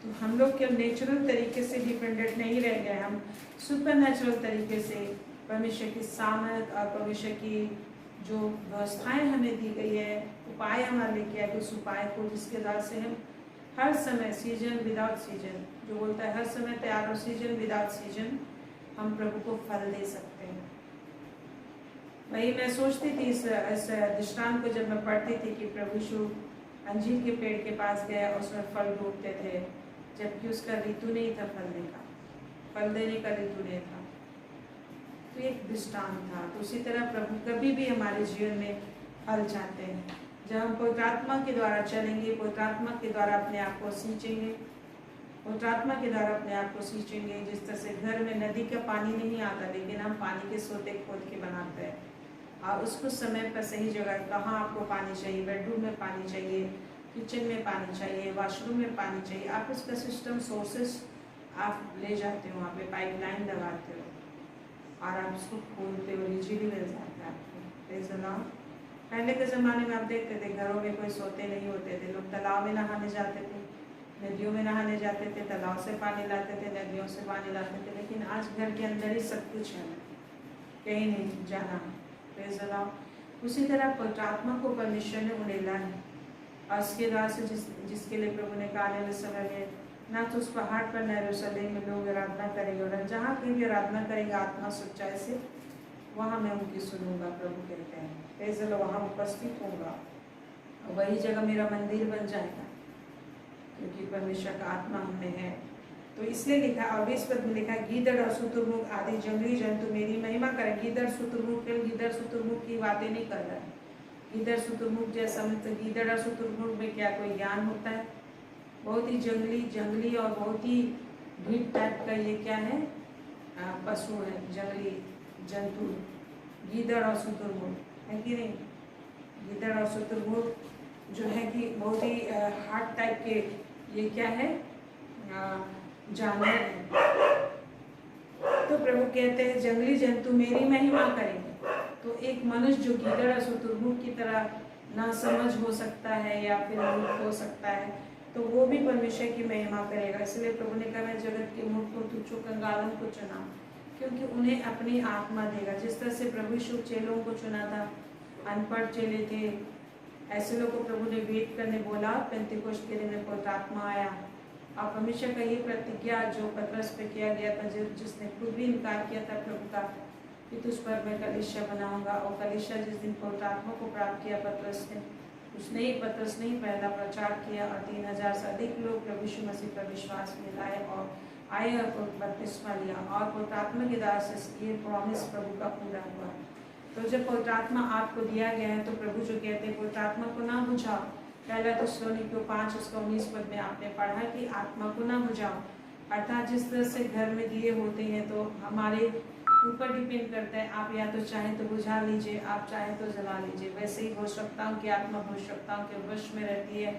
तो हम लोग केवल नेचुरल तरीके से डिपेंडेंट नहीं रह गए, हम सुपर नेचुरल तरीके से परमेश्वर की सामर्थ और परमेश्वर की जो व्यवस्थाएं हमें दी गई है, उपाय हमारे लिए किया है, उस उपाय को जिसके द्वारा से हम हर समय, सीजन विदाउट सीजन, जो बोलता है हर समय तैयार हो, सीजन विदाउट सीजन, हम प्रभु को फल दे सकते हैं। वही मैं सोचती थी इस दृष्टांत को जब मैं पढ़ती थी कि प्रभु यीशु अंजीर के पेड़ के पास गया, उसमें फल ढूंढते थे, जबकि उसका ऋतु नहीं था फल देने का ऋतु नहीं था। तो एक दृष्टांत था। तो उसी तरह प्रभु कभी भी हमारे जीवन में फल चाहते हैं। जब हम पवित्र आत्मा के द्वारा चलेंगे, पवित्र आत्मा के द्वारा अपने आप को सींचेंगे, पवित्र आत्मा के द्वारा अपने आप को सींचेंगे, जिस तरह से घर में नदी का पानी नहीं आता, लेकिन हम पानी के सोते खोद के बनाते हैं, और उसको समय पर सही जगह, कहाँ आपको पानी चाहिए, बेडरूम में पानी चाहिए, किचन में पानी चाहिए, वॉशरूम में पानी चाहिए, आप इसका सिस्टम, सोर्सेस आप ले जाते हो, वहाँ पे पाइपलाइन लगाते हो और आप उसको खोलते हो, इजीली मिल जाता है आपको। पहले के ज़माने में आप देखते थे घरों में कोई सोते नहीं होते थे, लोग तालाब में नहाने जाते थे, नदियों में नहाने जाते थे, तालाब से पानी लाते थे, नदियों से पानी लाते थे। लेकिन आज घर के अंदर ही सब कुछ है, कहीं नहीं जाना। Praise the Lord. उसी तरह पवित्र आत्मा को परमेश्वर ने उड़ेला है, और उसके द्वारा से जिसके लिए प्रभु ने कहा आने वाले समय में ना तो उस पहाड़ पर न यरूशलेम में लोग आराधना करेंगे, और जहाँ कहीं भी आराधना करेंगे आत्मा सच्चाई से, वहाँ मैं उनकी सुनूंगा, प्रभु कहते हैं। Praise the Lord. वहाँ उपस्थित होगा, वही जगह मेरा मंदिर बन जाएगा, क्योंकि परमेश्वर का आत्मा हमें है। तो इसलिए लिखा, और 20 पद में लिखा, गीदड़ और शुतुरमुर्ग आदि जंगली जंतु मेरी महिमा करें। गीदड़ शुतुरमुर्ग की बातें नहीं कर रहा है। गीदड़ शुतुरमुर्ग जैसा, मतलब गीदड़ और शुतुरमुर्ग में क्या कोई ज्ञान होता है? बहुत ही जंगली और बहुत ही भीड़ टाइप का ये क्या है, पशु है, जंगली जंतु, गीदड़ और शुतुरमुर्ग, है कि नहीं? गीदड़ और शुतुरमुर्ग जो है कि बहुत ही हार्ड टाइप के, ये क्या है, जानवर है। तो प्रभु कहते हैं जंगली जंतु मेरी महिमा करेंगे। तो एक मनुष्य जो गीदड़ और शुतुरमुर्ग की तरह ना समझ हो सकता है या फिर मूर्ख हो सकता है, तो वो भी परमेश्वर की महिमा करेगा। इसलिए प्रभु ने कहा, मैं जगत के मूर्ख को, तुच्छों, कंगालों को चुना, क्योंकि उन्हें अपनी आत्मा देगा। जिस तरह से प्रभु यीशु चेलों को चुना था, अनपढ़ चेले थे, ऐसे लोगों को प्रभु ने वेट करने बोला। पेंतीकोस्त के दिन में पवित्र आत्मा आया, और परमेश्वर का ये प्रतिज्ञा जो पतरस पे किया गया था, जिसने खुद भी इनकार किया था प्रभु का, कि तुझ पर मैं कलीसिया बनाऊंगा। और कलीसिया जिस दिन पवित्र आत्मा को प्राप्त किया पतरस ने, पतरस ने ही पहला प्रचार किया और 3000 से अधिक लोग प्रभु यीशु मसीह पर विश्वास में लाए और आए और बपतिस्मा लिया। और पवित्र आत्मा के द्वारा से ये प्रॉमिस प्रभु का पूरा हुआ। तो जब पवित्र आत्मा आपको दिया गया है तो प्रभु जो कहते हैं पवित्र आत्मा को ना बुझाओ, पहला थिस्सलुनीकियों 5 उसका 19 पद में आपने पढ़ा कि आत्मा को ना बुझाओ। अर्थात जिस तरह से घर में दिए होते हैं तो हमारे ऊपर डिपेंड करता है, आप या तो चाहें तो बुझा लीजिए, आप चाहें तो जला लीजिए। वैसे ही भविष्यवक्ताओं की आत्मा भविष्यवक्ताओं के वश में रहती है।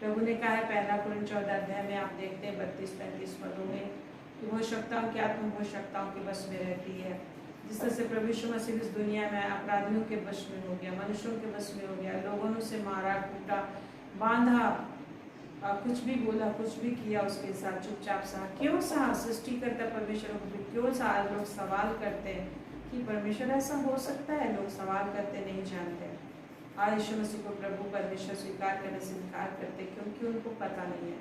प्रभु ने कहा है पहला कुरिन्थ 14 अध्याय में आप देखते हैं 32-35 पदों में कि भविष्यवक्ताओं की आत्मा भविष्यवक्ताओं के वश में रहती है। जिस तरह से प्रभु यीशु मसीह इस दुनिया में अपराधियों के वश में हो गया, मनुष्यों के वश में हो गया, लोगों ने उसे मारा, कूटा, बांधा, कुछ भी बोला, कुछ भी किया उसके साथ, चुपचाप सहा। क्यों सहा? सृष्टिकर्ता परमेश्वर को क्यों सहा? लोग सवाल करते हैं कि परमेश्वर ऐसा हो सकता है? लोग सवाल करते नहीं जानते। आज यीशु मसीह को प्रभु परमेश्वर स्वीकार करने से इनकार करते क्योंकि उनको पता नहीं है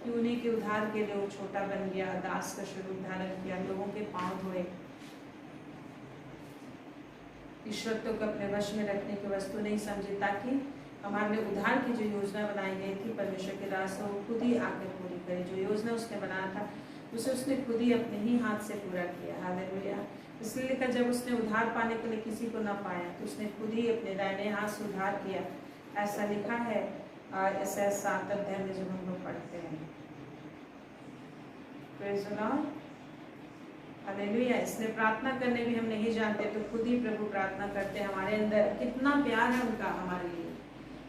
कि उन्हीं के उद्धार के लिए वो छोटा बन गया, दास का स्वरूप धारण किया, लोगों के पांव धोए। ईश्वरत्व को अपने वश में रखने की वस्तु नहीं समझे ताकि हमारे लिए उद्धार की जो योजना बनाई गई थी परमेश्वर के दास से वो खुद ही आकर पूरी करे। जो योजना उसने बनाया था उसे उसने खुद ही अपने ही हाथ से पूरा किया। हालेलुया। इसलिए लिखा जब उसने उद्धार पाने के लिए किसी को ना पाया तो उसने खुद ही अपने दाहिने हाथ से उद्धार किया। ऐसा लिखा है Isaiah 7 अध्याय में जब हम लोग पढ़ते हैं। Praise the Lord. हालेलुया। इसलिए प्रार्थना करने भी हम नहीं जानते तो खुद ही प्रभु प्रार्थना करते हैं। हमारे अंदर कितना प्यार है उनका हमारे लिए।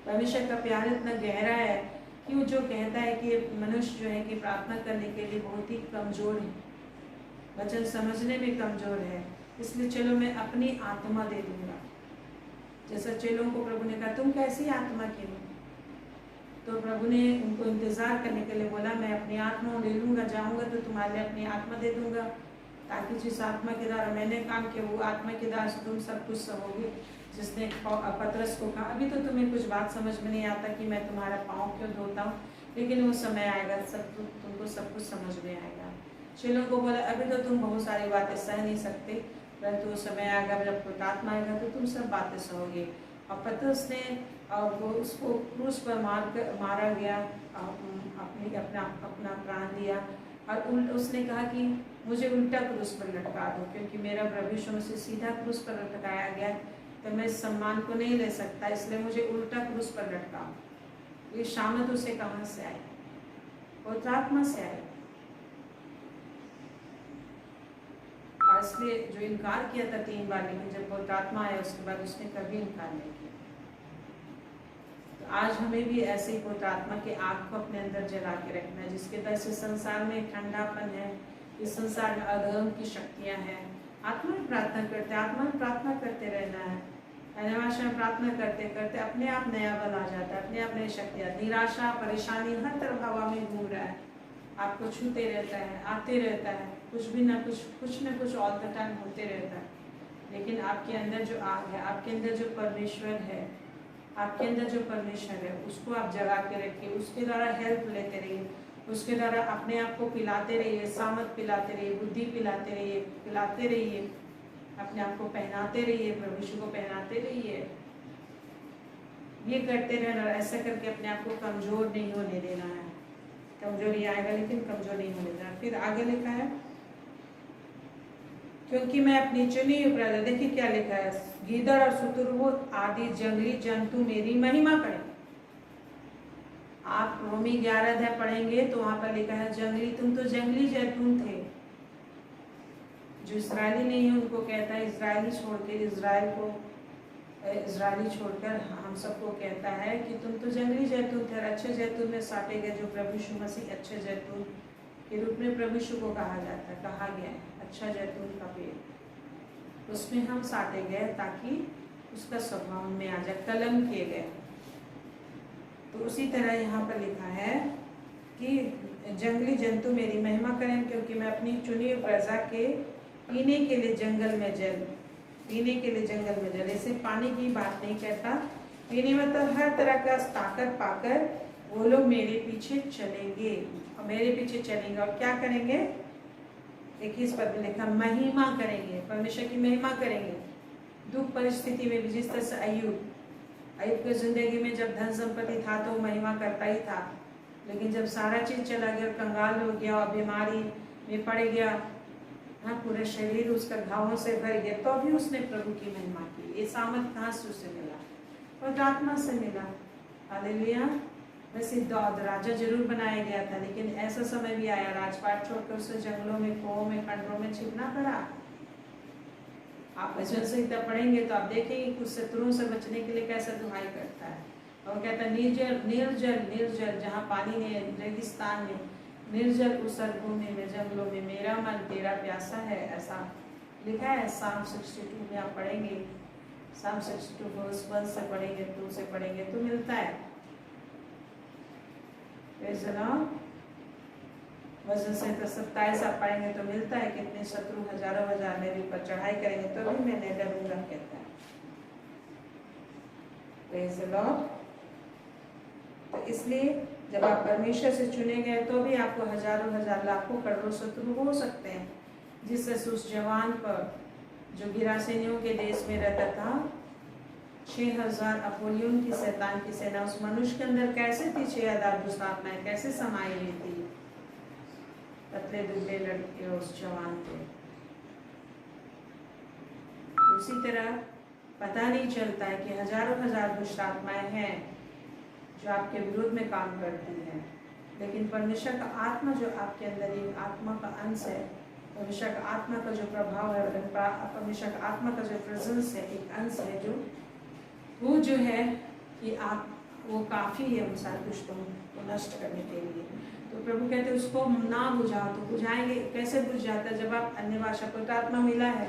परमेश्वर का प्यार इतना गहरा है कि वो जो कहता है कि मनुष्य जो है कि प्रार्थना करने के लिए बहुत ही कमजोर है, वचन समझने में कमजोर है। इसलिए चलो मैं अपनी आत्मा दे दूंगा। जैसा चेलों को प्रभु ने कहा तुम कैसी आत्मा की हो, तो प्रभु ने उनको इंतजार करने के लिए बोला मैं अपनी आत्मा ले लूंगा, जाऊंगा तो तुम्हारे लिए अपनी आत्मा दे दूंगा, ताकि जिस आत्मा के द्वारा मैंने काम किया वो आत्मा के द्वारा से तुम सब कुछ सहोगे। जिसने पतरस को कहा अभी तो तुम्हें कुछ बात समझ में नहीं आता कि मैं तुम्हारा पाँव क्यों धोता हूँ, लेकिन वो समय आएगा तुमको सब कुछ समझ में आएगा। चेलों को बोला अभी तो तुम बहुत सारी बातें सह नहीं सकते, परंतु वो समय आएगा जब पवित्र आत्मा आएगा तो तुम सब बातें सहोगे। और पतरस ने वो उसको क्रूस पर मारा गया, अपना प्राण दिया और उसने कहा कि मुझे उल्टा क्रूस पर लटका दो, क्योंकि मेरा प्रभु यीशु मसीह सीधा क्रूस पर लटकाया गया तो मैं इस सम्मान को नहीं ले सकता, इसलिए मुझे उल्टा क्रूस पर लटकाओ। ये शामत उसे कहाँ से आई? पवित्र आत्मा से आई। और इसलिए जो इनकार किया था 3 बार, लेकिन जब पवित्र आत्मा आया उसके बाद उसने कभी इनकार नहीं किया। तो आज हमें भी ऐसे ही पवित्र आत्मा के आग को अपने अंदर जला के रखना है, जिसके तरह से संसार में ठंडापन है, इस संसार में अधर्म की शक्तियां हैं। आत्मा में प्रार्थना करते, आत्मा में प्रार्थना करते रहना है। भाषा में प्रार्थना करते करते अपने आप नया बल आ जाता है, अपने आप नई शक्तियाँ। निराशा परेशानी हर तरफ हवा में घूम रहा है, आपको छूते रहता है, आते रहता है, कुछ भी ना कुछ ऑल द टाइम होते रहता है। लेकिन आपके अंदर जो आग है, आपके अंदर जो परमेश्वर है, आपके अंदर जो परमेश्वर है उसको आप जगा के रखिए, उसके द्वारा हेल्प लेते रहिए, उसके द्वारा अपने आप को पिलाते रहिए, सामर्थ पिलाते रहिए, बुद्धि पिलाते रहिए, अपने आप को पहनाते रहिए, प्रभु यीशु को पहनाते रहिए। ये करते रहना, ऐसा करके अपने आप को कमजोर नहीं होने देना है। कमजोरी आएगा लेकिन कमजोर नहीं होने देना। फिर आगे लिखा है क्योंकि मैं अपनी चुनी हुई प्रजा, देखिए क्या लिखा है, गीदड़ और शुतुरमुर्ग आदि जंगली जंतु मेरी महिमा करें। आप रोमी 11 अध्याय पढ़ेंगे तो वहां पर लिखा है जंगली, तुम तो जंगली जैतून थे। जो इजरायली नहीं है उनको कहता है इजरायली छोड़कर हम सबको कहता है कि तुम तो जंगली जैतून थे, अच्छे जैतून में साटे गए। जो प्रभु यीशु मसीह अच्छे जैतून के रूप में प्रभु यीशु को कहा गया है, अच्छा जैतून का पेड़, उसमें हम साटे गए ताकि उसका स्वभाव में आ जाए, कलम किए गए। तो उसी तरह यहाँ पर लिखा है कि जंगली जंतु मेरी महिमा करें, क्योंकि मैं अपनी चुनी हुई प्रजा के पीने के लिए जंगल में जल, ऐसे पानी की बात नहीं कहता, पीने मतलब हर तरह का ताकत पाकर वो लोग मेरे पीछे चलेंगे और क्या करेंगे? 21 पद में लिखा महिमा करेंगे, परमेश्वर की महिमा करेंगे दुख परिस्थिति में भी। जिस तरह से अय्यूब की जिंदगी में जब धन संपत्ति था तो वो महिमा करता ही था, लेकिन जब सारा चीज चला गया, कंगाल हो गया और बीमारी में पड़ गया, हाँ, पूरे शरीर उसका घावों से भर गया, तो भी उसने प्रभु की महिमा की। ये सामर्थ कहाँ से उसे मिला? पवित्र आत्मा से मिला। हालेलुया। वैसे दाऊद राजा जरूर बनाया गया था, लेकिन ऐसा समय भी आया राजपाट छोड़कर उसे जंगलों में, कुओं में, खंडरों में छिपना पड़ा। आप वचन संहिता पढ़ेंगे तो आप देखेंगे कुछ शत्रुओं से बचने के लिए कैसे दुहाई करता है। और कहता है निर्जल निर्जल निर्जल, जहाँ पानी नहीं, रेगिस्तान में, निर्जल उसर भूमि में, जंगलों में मेरा मन तेरा प्यासा है, ऐसा लिखा है साम 62 में। आप पढ़ेंगे साम 62 वर्स 1 से पढ़ेंगे, 2 से पढ़ेंगे तो मिलता है। वचन संहिता 27 आप पढ़ेंगे तो मिलता है कितने शत्रु हजारों हजार मेरे ऊपर चढ़ाई करेंगे तो भी मैं नहीं डरूंगा, कहता है। Praise the Lord. तो इसलिए जब आप परमेश्वर से चुने गए तो भी आपको हजारों हजार लाखों करोड़ों शत्रु हो सकते हैं। जिससे उस जवान पर जो गिरासेनियों के देश में रहता था, 6000 अपोलियन की शैतान की सेना उस मनुष्य के अंदर कैसे थी, 6000 दुष्ट आत्माएं कैसे समाई हुई थी, पतले दुबले लड़के उस जवान पे। उसी तरह पता नहीं चलता है कि हजारों हजार दुष्ट आत्माएं हैं जो आपके विरोध में काम करती है, लेकिन परमेश्वर का आत्मा जो आपके अंदर एक आत्मा का अंश है, परमेश्वर का आत्मा का जो प्रभाव है, परमेश्वर का आत्मा का जो प्रेजेंस है, एक अंश है जो वो जो है कि आप वो काफ़ी है उन सारे दुष्टों को नष्ट करने के लिए। तो प्रभु कहते हैं उसको ना बुझाओ, तो बुझाएंगे कैसे? बुझ जाता है जब आप अन्य भाषा, पवित्र आत्मा मिला है,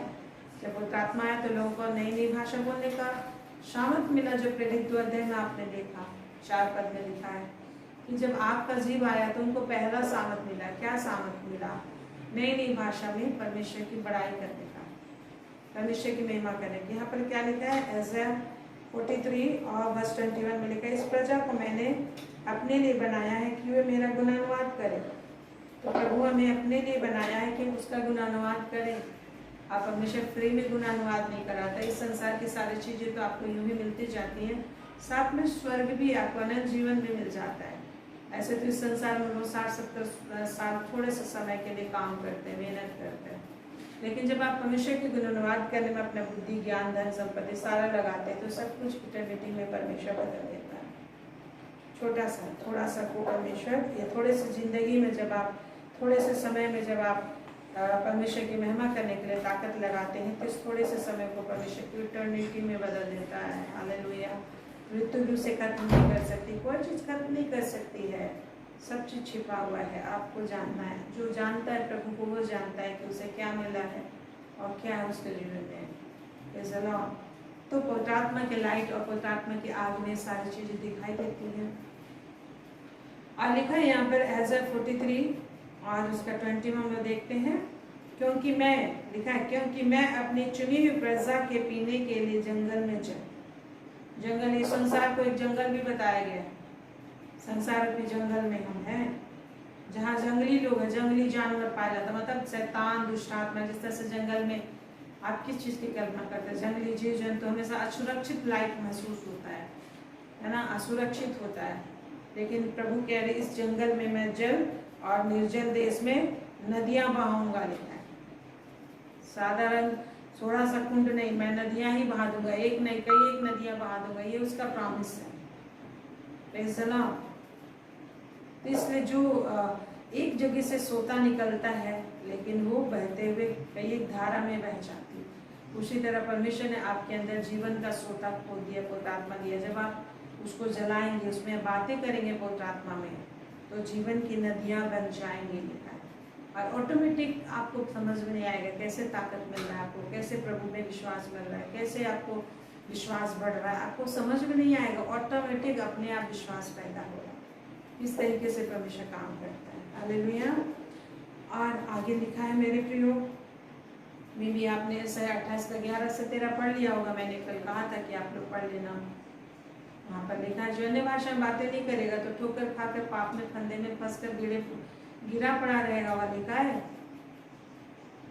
जब पवित्र आत्मा आया तो लोगों को नई नई भाषा बोलने का सामर्थ मिला, जो प्रेरित 2 अध्याय में आपने देखा 4 पद में लिखा है कि जब आपका जीव आया तो उनको पहला सामर्थ मिला। क्या सामर्थ मिला? नई नई भाषा में परमेश्वर की बड़ाई करने का, परमेश्वर की महिमा करने की। यहाँ पर क्या लिखा है? ऐसा 43 और वर्स 21 में लिखा है, इस प्रजा को मैंने अपने लिए बनाया है कि वे मेरा गुणानुवाद करें। तो प्रभु हमें अपने लिए बनाया है कि उसका गुणानुवाद करें। आप हमेशा फ्री में गुणानुवाद नहीं कराता। इस संसार की सारी चीज़ें तो आपको यूं ही मिलती जाती हैं, साथ में स्वर्ग भी आपको अनंत जीवन भी मिल जाता है। ऐसे तो इस संसार में लोग 60-70 साल थोड़े से समय के लिए काम करते हैं, मेहनत करते हैं, लेकिन जब आप परमेश्वर के गुणानुवाद करने में अपना बुद्धि, ज्ञान, धन, संपत्ति सारा लगाते हैं तो सब कुछ इटर्निटी में परमेश्वर बदल देता है। छोटा सा थोड़ा सा को परमेश्वर, ये थोड़े से जिंदगी में जब आप थोड़े से समय में जब आप परमेश्वर की महिमा करने के लिए ताकत लगाते हैं तो इस थोड़े से समय को परमेश्वर की इटर्निटी में बदल देता है। हालेलुया। मृत्यु भी उसे खत्म नहीं कर सकती, कोई चीज़ खत्म नहीं कर सकती है, सब चीज़ छिपा हुआ है, आपको जानना है। जो जानता है प्रभु को वो जानता है कि उसे क्या मिला है और क्या है उसके जीवन में। तो पवित्र आत्मा के लाइट और पवित्र आत्मा की आग में सारी चीज़ें दिखाई देती हैं। और लिखा है यहाँ पर ऐज़ा 43 और उसका 21 में देखते हैं, क्योंकि मैं लिखा है, क्योंकि मैं अपनी चुनी हुई प्रजा के पीने के लिए जंगल में जंगल, इस संसार को एक जंगल भी बताया गया। संसार के जंगल में हम हैं, जहाँ जंगली लोग हैं, जंगली जानवर पाया जाता, मतलब शैतान, दुष्ट आत्मा। जिस तरह से जंगल में आप किस चीज़ की कल्पना करते हैं? जंगली जीव जंतु हमेशा असुरक्षित लाइफ महसूस होता है ना, असुरक्षित होता है। लेकिन प्रभु कह रहे इस जंगल में मैं जल और निर्जल देश में नदियाँ बहाऊंगा। लिखा है साधारण थोड़ा सा कुंड नहीं, मैं नदियाँ ही बहा दूंगा, एक नहीं कई एक नदियाँ बहा दूंगा, ये उसका प्रॉमिस है। Praise the Lord. तो इसलिए जो एक जगह से सोता निकलता है लेकिन वो बहते हुए कई एक धारा में बह जाती है, उसी तरह परमेश्वर ने आपके अंदर जीवन का सोता खोल दिया, पवित्र आत्मा दिया। जब आप उसको जलाएंगे, उसमें बातें करेंगे पवित्र आत्मा में, तो जीवन की नदियाँ बन जाएंगी। लिखा है। और ऑटोमेटिक आपको समझ में नहीं आएगा कैसे ताकत मिल रहा है आपको, कैसे प्रभु में विश्वास मिल रहा है, कैसे आपको विश्वास बढ़ रहा है, आपको समझ में नहीं आएगा। ऑटोमेटिक अपने आप विश्वास पैदा हो रहा है। इस तरीके से परमेश्वर काम करता है। हालेलुया। और आगे लिखा है मेरे प्रियो, में भी आपने 28 का 11 से 13 पढ़ लिया होगा। मैंने कल कहा था कि आप लोग पढ़ लेना। वहाँ पर लिखा है, जो अन्य भाषा में बातें नहीं करेगा तो ठोकर खाकर पाप में फंदे में फंस कर गिरा पड़ा रहेगा। वह लिखा है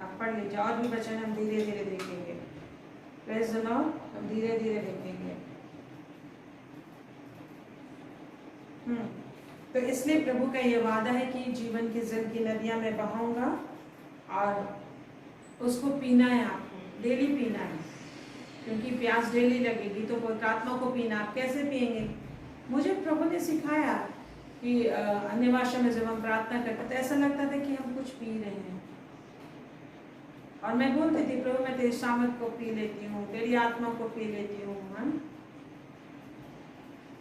आप पढ़ लीजिए, और भी वचन हम धीरे धीरे देखेंगे। प्रेज़ द लॉर्ड, हम धीरे धीरे देखेंगे। तो इसलिए प्रभु का ये वादा है कि जीवन के जल की नदियां मैं बहाऊंगा और उसको पीना है, आपको डेली पीना है, क्योंकि प्यास डेली लगेगी। तो पवित्र आत्मा को पीना, आप कैसे पिएंगे? मुझे प्रभु ने सिखाया कि अन्य भाषा में जब हम प्रार्थना करते तो ऐसा लगता था कि हम कुछ पी रहे हैं, और मैं बोलती थी प्रभु मैं तेरी सामर्थ को पी लेती हूँ, तेरी आत्मा को पी लेती हूँ।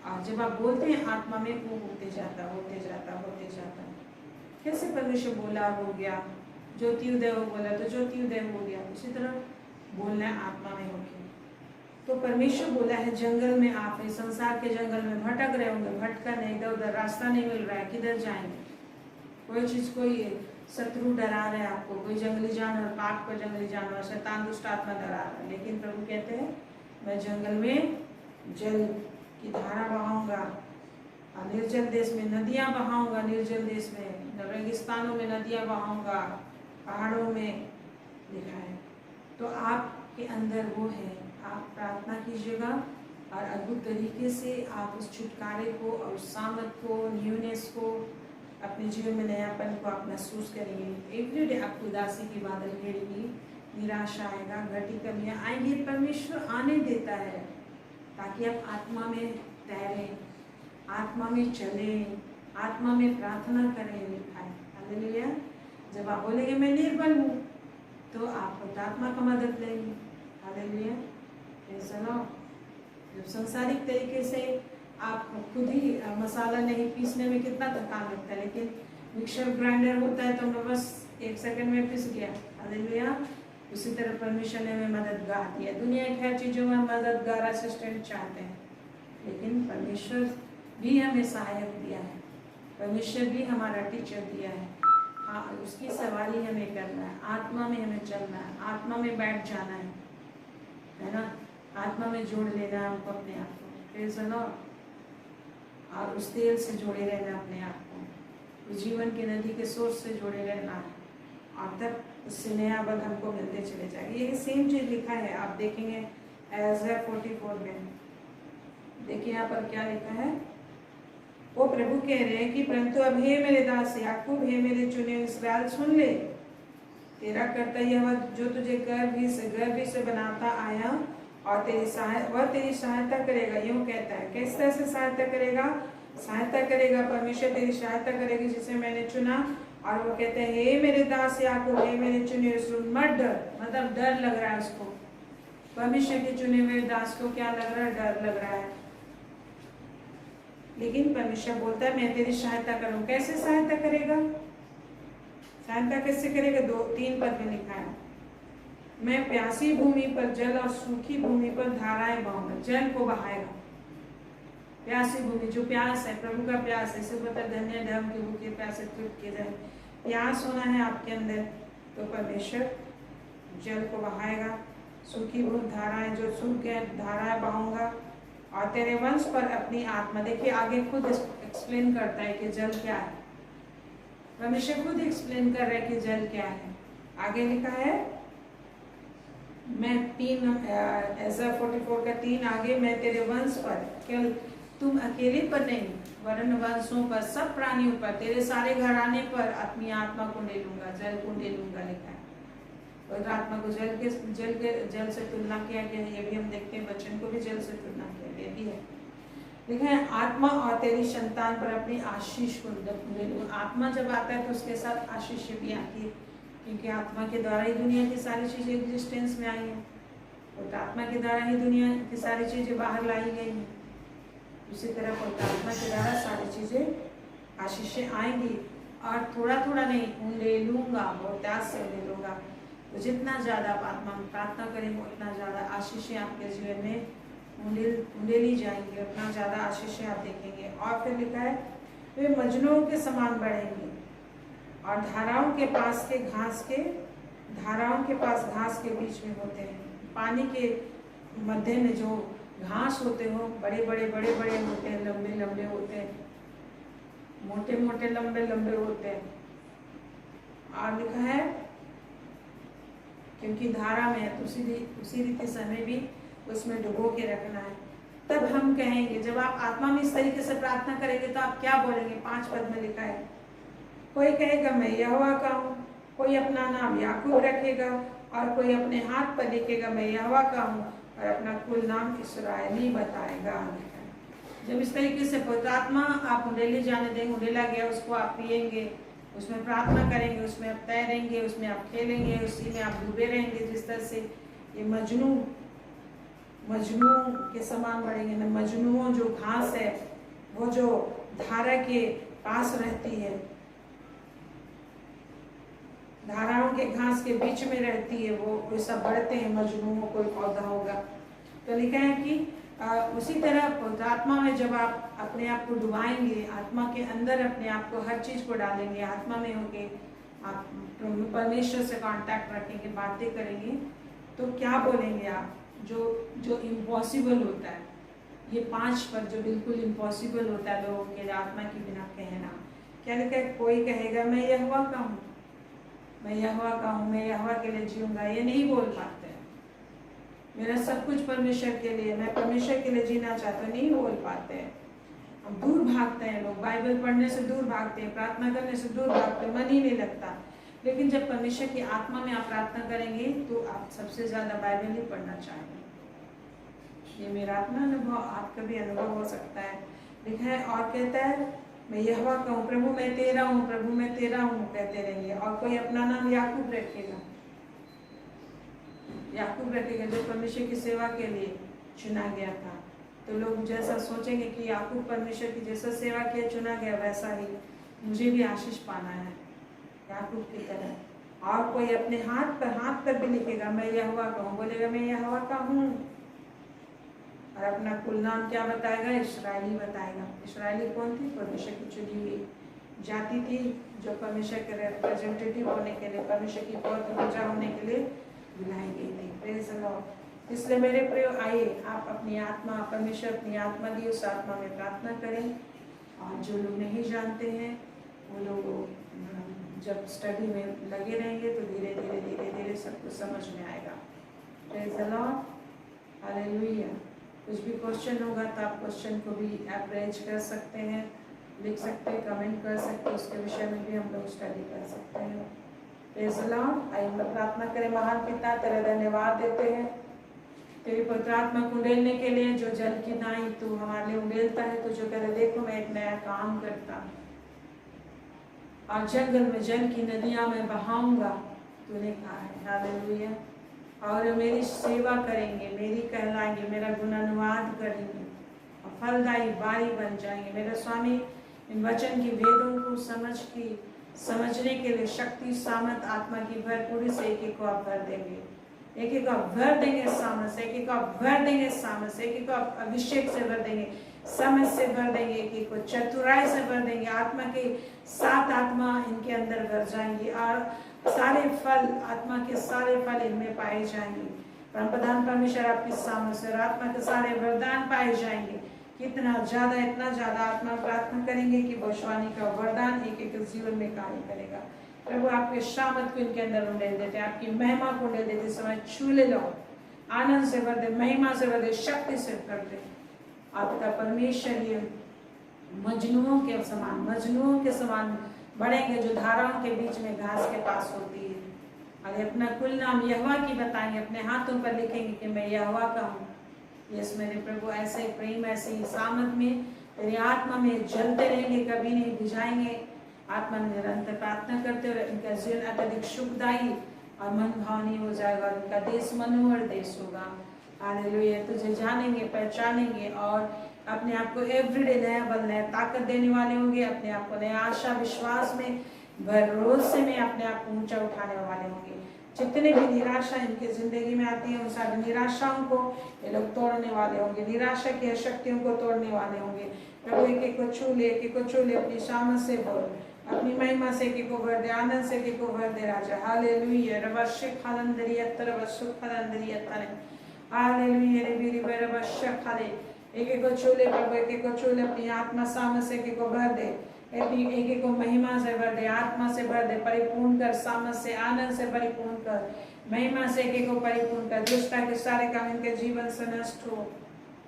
और जब आप बोलते हैं आत्मा में, वो होते जाता होते जाता होते जाता। कैसे परमेश्वर बोला हो गया, ज्योति उदय हो बोला तो ज्योति उदय हो गया, उसी तरह बोलना है आत्मा में होके। तो परमेश्वर बोला है जंगल में आप इस संसार के जंगल में भटक रहे होंगे, भटका नहीं, इधर उधर रास्ता नहीं मिल रहा है, किधर जाएंगे? कोई चीज, कोई शत्रु डरा रहा है आपको, कोई जंगली जानवर, पाप को जंगली जानवर, शैतान दुष्ट आत्मा डरा रहा है। लेकिन प्रभु कहते हैं मैं जंगल में जल की धारा बहाऊंगा, और निर्जल देश में नदियां बहाऊंगा, निर्जल देश में, रेगिस्तानों में नदियां बहाऊंगा, पहाड़ों में लिखा है। तो आपके अंदर वो है, आप प्रार्थना कीजिएगा और अद्भुत तरीके से आप उस छुटकारे को और उस सामर्थ को, न्यूनेस को, अपने जीवन में नयापन को आप महसूस करेंगे। एवरीडे आपको उदासी की बादल घेरेगी, निराशा आएगा, घटी कमियां आएंगी। परमेश्वर आने देता है ताकि आप आत्मा में तैरें, आत्मा में चलें, आत्मा में प्रार्थना करें, लिखा है। हालेलुया। जब आप बोलेंगे मैं निर्बल हूँ, तो आप आत्मा का मदद लेंगे। हालेलुया। जब संसारिक तरीके से आप खुद ही मसाला नहीं पीसने में कितना थकान लगता है, लेकिन मिक्सर ग्राइंडर होता है तो मैं बस 1 सेकंड में पिस गया। हालेलुया। उसी तरह परमेश्वर ने हमें मददगार दिया। दुनिया की हर चीज़ों में मददगार, असिस्टेंट चाहते हैं, लेकिन परमेश्वर भी हमें सहायक दिया है, परमेश्वर भी हमारा टीचर दिया है। हाँ, उसकी सवारी हमें करना है, आत्मा में हमें चलना है, आत्मा में बैठ जाना है ना, आत्मा में जोड़ लेना है हमको अपने आप को, प्रेज़ द लॉर्ड। और उस तेल से जोड़े रहना अपने आप को, उस जीवन की नदी के सोर्स से जोड़े रहना है, और तब उससे नया बल हमको मिलते चले जाएंगे। ये सेम चीज लिखा है, आप देखेंगे Isaiah 44 में। देखिए यहाँ पर क्या लिखा है। वो प्रभु कह रहे हैं कि परंतु अब हे मेरे दास याकूब, हे मेरे चुने इस्राएल, सुन ले, तेरा कर्ता यह जो तुझे गर्भ से बनाता आया और तेरी सहायता करेगा। यूँ कहता है, किस तरह से सहायता करेगा? सहायता करेगा, परमेश्वर तेरी सहायता करेगी जिसे मैंने चुना। और वो कहते हैं हे मेरे दास याकूब, हे मेरे चुने इस्राएल, मत डर। मतलब डर लग रहा है उसको, परमेश्वर के चुने हुए दास को क्या लग रहा है? डर लग रहा है। लेकिन परमेश्वर बोलता है मैं तेरी सहायता करूँ। कैसे सहायता करेगा? सहायता कैसे करेगा? 2-3 पद में लिखा है, मैं प्यासी भूमि पर जल और सूखी भूमि पर धाराएं बहाऊंगा। जल को बहाएगा, प्यासी भूमि, जो प्यास है, प्रभु का प्यास है, इसे पता धन्य धर्म के भूखे प्यासे तृप्त किए जाए। प्यास होना है आपके अंदर, तो परमेश्वर जल को बहाएगा। सूखी भूमि धाराएं, जो सूख गए, धाराएं बहाऊंगा, और तेरे वंश पर अपनी आत्मा। देखिए आगे खुद एक्सप्लेन करता है कि जल क्या है, परमेश्वर खुद एक्सप्लेन कर रहा है कि जल क्या है। आगे लिखा है, मैं 44 का 3 आगे, मैं तेरे वंश पर, केवल तुम अकेले पर नहीं वरन वंशों पर, सब प्राणियों पर, तेरे सारे घराने पर अपनी आत्मा को ले लूंगा, जल को ले लूंगा, लिखा है। और आत्मा को जल से तुलना किया गया है, ये भी हम देखते हैं, वचन को भी जल से तुलना किया गया भी है। लिखा है आत्मा और तेरी संतान पर अपनी आशीष को ले लूंगा। आत्मा जब आता है तो उसके साथ आशीष भी आती है, क्योंकि आत्मा के द्वारा ही दुनिया की सारी चीजें एग्जिस्टेंस में आई हैं, और आत्मा के द्वारा ही दुनिया की सारी चीजें बाहर लाई गई हैं। उसी तरह आत्मा के द्वारा सारी चीजें आशीषें आएंगी, और थोड़ा थोड़ा नहीं, ले लूंगा, बहुत त्याग से ले लूंगा। तो जितना ज्यादा आप आत्मा में प्रार्थना करेंगे उतना ज्यादा आशीषें आपके जीवन में उंडेली जाएंगी, उतना ज्यादा आशीषें आप देखेंगे। और फिर लिखा है वे मजनुओं के समान बढ़ेंगे, और धाराओं के पास घास के बीच में होते हैं। पानी के मध्य में जो घास होते हो, बड़े बड़े होते हैं, लंबे लंबे होते हैं, मोटे मोटे लंबे लंबे होते हैं। और लिखा है क्योंकि धारा में है तो उसी रीति से हमें भी उसमें डुबो के रखना है। तब हम कहेंगे, जब आप आत्मा में इस तरीके से प्रार्थना करेंगे तो आप क्या बोलेंगे? 5 पद में लिखा है, कोई कहेगा मैं यहोवा का हूँ, कोई अपना नाम याकूब रखेगा, और कोई अपने हाथ पर लिखेगा मैं यहोवा का हूँ, और अपना कुल नाम इस्राएली बताएगा। जब इस तरीके से पवित्र आत्मा आप उंडेले जाने देंगे, उंडेला गया उसको आप पिएंगे, उसमें प्रार्थना करेंगे, उसमें आप तैरेंगे, उसमें आप खेलेंगे, उसी में आप डूबे रहेंगे। जिस तरह से ये मजनू के समान बढ़ेंगे ना। मजनुओं जो घास है वो जो धारा के पास रहती है, धाराओं के घास के बीच में रहती है, वो सब बढ़ते हैं। मजनुओं कोई पौधा होगा तो लिखा है कि उसी तरह आत्मा में जब आप अपने आप को डुबाएंगे, आत्मा के अंदर अपने आप को हर चीज को डालेंगे, आत्मा में होंगे, आप परमेश्वर से कांटेक्ट रखेंगे, बातें करेंगे, तो क्या बोलेंगे आप? जो इम्पॉसिबल होता है, ये 5 पर जो बिल्कुल इम्पॉसिबल होता है लोगों के लिए आत्मा के बिना कहना, क्या लिखा है? कोई कहेगा मैं यहोवा का हूँ, मैं यहोवा का हूँ, मैं यहोवा के लिए जीऊंगा। ये नहीं बोल पाते हैं, मेरा सब कुछ परमेश्वर के लिए, मैं परमेश्वर के लिए जीना चाहता हूँ, नहीं बोल पाते हैं। अब दूर भागते हैं लोग, बाइबल पढ़ने से दूर भागते हैं, प्रार्थना करने से दूर भागते हैं, मन ही नहीं लगता। लेकिन जब परमेश्वर की आत्मा में आप प्रार्थना करेंगे तो आप सबसे ज्यादा बाइबल ही पढ़ना चाहेंगे। ये मेरा अपना अनुभव, आपका भी अनुभव हो सकता है। लिखा है और कहता है मैं यहोवा का हूँ, प्रभु मैं तेरा हूँ, प्रभु मैं तेरा हूँ कहते रहेंगे। और कोई अपना नाम याकूब रखेगा, याकूब रखेगा जो परमेश्वर की सेवा के लिए चुना गया था। तो लोग जैसा सोचेंगे कि याकूब परमेश्वर की जैसा सेवा किया, चुना गया, वैसा ही मुझे भी आशीष पाना है याकूब की तरह। और कोई अपने हाथ पर भी लिखेगा मैं यहोवा का हूँ, बोलेगा मैं यहोवा का हूँ, और अपना कुल नाम क्या बताएगा? इस्राएली बताएगा। इस्राएली कौन थी? परमेश्वर की चुनी हुई जाति थी, जो परमेश्वर के रिप्रेजेंटेटिव होने के लिए, परमेश्वर की पवित्र प्रजा होने के लिए बुलाई गई थी। Praise the Lord. इसलिए मेरे प्रिय, आइए आप अपनी आत्मा, परमेश्वर अपनी आत्मा दी, उस आत्मा में प्रार्थना करें। और जो लोग नहीं जानते हैं वो लोग जब स्टडी में लगे रहेंगे तो धीरे धीरे सब कुछ समझ में आएगा। Praise the Lord, hallelujah. कुछ भी क्वेश्चन होगा तो आप क्वेश्चन को भी आप रेज कर सकते हैं, लिख सकते हैं, कमेंट कर सकते हैं, उसके विषय में भी हम लोग स्टडी कर सकते हैं। Praise the Lord. आइए हम लोग प्रार्थना करें। महान पिता, तेरा धन्यवाद देते हैं तेरी पवित्र आत्मा को उंडेलने के लिए, जो जल की नाई तू हमारे लिए उंडेलता है। तो जो करे देखो मैं एक नया काम करता हूँ और जंगल में जल की नदियां में बहाऊंगा, तूने कहा है। हालेलुया। और मेरी सेवा करेंगे, मेरी कहलाएंगे, मेरा गुणानुवाद करेंगे और फलदायी बारी बन जाएंगे। मेरा स्वामी, इन वचन की वेदों को समझने के लिए शक्ति, सामर्थ, आत्मा की भरपूरी से एक एक को आप भर देंगे, एक एक को आप भर देंगे सामर्थ से, एक एक को आप भर देंगे सामर्थ से, एक एक को आप अभिषेक से भर देंगे, समझ से भर देंगे, एक एक को चतुराई से भर देंगे। आत्मा के 7 आत्मा इनके अंदर भर जाएंगी और सारे फल, आत्मा के सारे फल इनमें पाए जाएंगे। परमप्रधान परमेश्वर आपकी सामर्थ से और आत्मा के सारे वरदान पाए जाएंगे। कितना ज्यादा, इतना ज्यादा आत्मा प्रार्थना करेंगे कि भविष्यवाणी का वरदान एक एक जीवन में कार्य करेगा। प्रभु आपके सामर्थ को इनके अंदर उंडेल देते, आपकी महिमा को उंडेल देते समय छू ले लो, आनंद से भर दे, महिमा से भर दे, शक्ति से भर दे। आपका परमेश्वर ये मजनुओं के समान बढ़ेंगे, जो धाराओं के बीच में घास के पास होती है। और अपना कुल नाम यहोवा की बताएंगे, अपने हाथों पर लिखेंगे कि मैं यहोवा का हूँ। यस मेरे प्रभु, ऐसे प्रेम, ऐसी सामर्थ में तेरी आत्मा में जलते रहेंगे, कभी नहीं बुझाएंगे। आत्मा में निरंतर प्रार्थना करते हुए इनका जीवन अत्यधिक सुखदायी और मन भावनी हो जाएगा और इनका देश मनोहर देश होगा। हालेलुया। तुझे जानेंगे, पहचानेंगे और अपने आप को एवरीडे नया बल, नया ताकत देने वाले होंगे। अपने आप को नया आशा, विश्वास में, भरोसे में अपने आप को ऊंचा उठाने वाले होंगे। जितने भी निराशा इनके जिंदगी में आती है, उन सारी निराशाओं को ये लोग तोड़ने वाले होंगे, निराशा की शक्तियों को तोड़ने वाले होंगे। प्रभु एक एक को छू ले, एक एक को छू ले, अपनी सामर्थ से बोल, अपनी महिमा से एक एक को भर दे, आनंद से एक एक को भर दे राजा। हालेलुया। रवश्य खालंदरियत्तर वसु खालंदरियत्तर, हालेलुया। रे बीरी बरवश्य खाले, एक एक को छू ले प्रभु, एक एक को छू ले, अपनी आत्मा सामर्थ से एक एक को भर दे, एक एक को महिमा से भर दे, आत्मा से भर दे, परिपूर्ण कर, सामर्थ से, आनंद से परिपूर्ण कर। महिमा से एक को परिपूर्ण कर, दुष्टता के सारे काम इनके जीवन से नष्ट हो,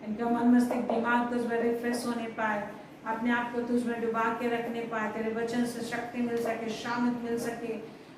इनका मन मस्तिष्क दिमाग तुझ में रिफ्रेश होने पाए, अपने आप को तुझ में डुबा के रखने पाए, तेरे वचन से शक्ति मिल सके, शांति मिल सके,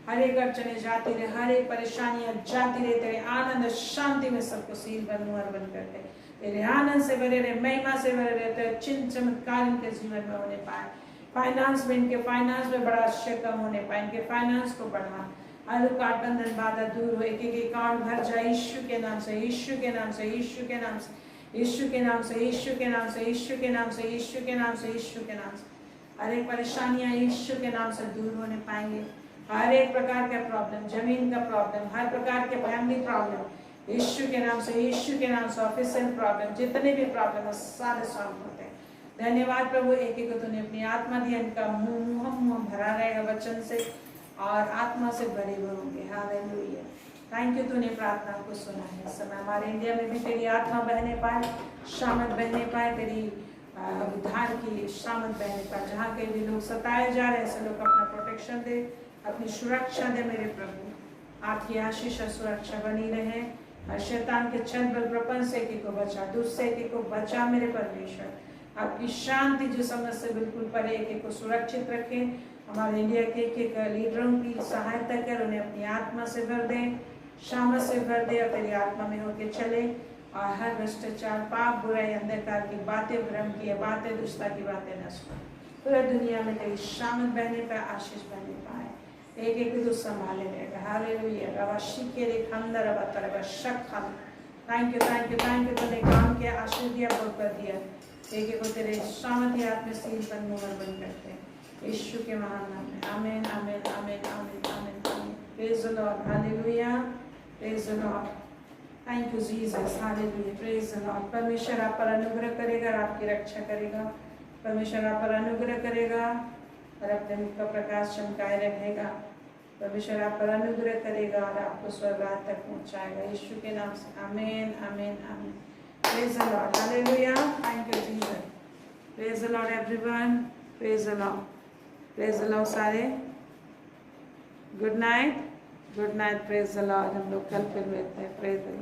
हर एक अड़चने जाती रहे, हर एक परेशानियां जाती रहे, तेरे आनंद शांति में सबको सील बन मुहर बन करते, तेरे आनंद से भरे रहे, महिमा से भरे रहे, तेरे चिन्ह चमत्कार इनके जीवन में होने पाए, फाइनेंस में इनके फाइनेंस में बड़ा आश्चर्य कम होने पाए, इनके फाइनेंस को बढ़ा, अलुकाट बंधन बाधा दूर हो, एक एक अकाउंट भर जाए यीशु के नाम से, यीशु के नाम से, यीशु के नाम से, यीशु के नाम से, यीशु के नाम से, यीशु के नाम से, यीशु के नाम से, यीशु के नाम से, हर एक परेशानियां यीशु के नाम से दूर होने पाएंगे, हर एक प्रकार का प्रॉब्लम, जमीन का प्रॉब्लम, हर प्रकार के फैमिली प्रॉब्लम यीशु के नाम से, यीशु के नाम से, ऑफिशियल प्रॉब्लम, जितने भी प्रॉब्लम है सारे सॉल्व होते हैं। धन्यवाद प्रभु, एक एक को तूने अपनी आत्मा दिया, इनका मुंह भरा रहेगा वचन से और आत्मा से भरे हुए होंगे। हालेलुया, थैंक यू, तूने प्रार्थना को सुना है। इस समय हमारे इंडिया में भी तेरी आत्मा बहने पाए, शामत बहने पाए, तेरी उद्धार की शामत बहने पाए, जहाँ के भी लोग सताए जा रहे हैं ऐसे लोग अपना प्रोटेक्शन दे, अपनी सुरक्षा दे मेरे प्रभु, आपकी आशीष और सुरक्षा बनी रहे, और शैतान के छल बल प्रपंच से एक को बचा, दुष्ट से एक को बचा मेरे परमेश्वर, आपकी शांति जो समझ से बिल्कुल परे एक को सुरक्षित रखे, हमारे इंडिया के एक लीडरों की सहायता कर, उन्हें अपनी आत्मा से भर दें, शामत से भर दे और तेरी आत्मा में होके चले, और हर भ्रष्टाचार, पाप, बुराई, अंधकार की बातें, भ्रम की बातें, दुष्टता की बातें नष्ट हो, पूरे दुनिया में तेरी शामत बहने पाए, आशीष बहने पाए, एक एक तो संभाले रहेगा। हालेलुया, रवा शिके रे खंदर रवा तरवा शक खम, thank you, thank you, thank you, तूने काम किया, आशीष दिया, बरकत दिया, एक एक को तेरे शामत ही हाथ में सील बन मुहर बन करते हैं, यीशु के महान नाम में, आमीन, आमीन, आमीन, आमीन, आमीन, आमीन। Praise the Lord, hallelujah, praise the Lord, thank you Jesus, hallelujah, praise the Lord. परमेश्वर आप पर अनुग्रह करेगा और आपकी रक्षा करेगा, परमेश्वर आप पर अनुग्रह करेगा और अपने मुख का प्रकाश चमकाए रखेगा, परमेश्वर आप पर अनुग्रह करेगा और आपको स्वर्ग तक पहुंचाएगा, यीशु के नाम से, आमीन, आमीन, आमीन। Praise the Lord, hallelujah, thank you Jesus, praise the Lord everyone, praise the Lord, praise the Lord सारे, good night, good night, praise the Lord. हम लोग कल फिर मिलते हैं, प्रेज द लॉर्ड।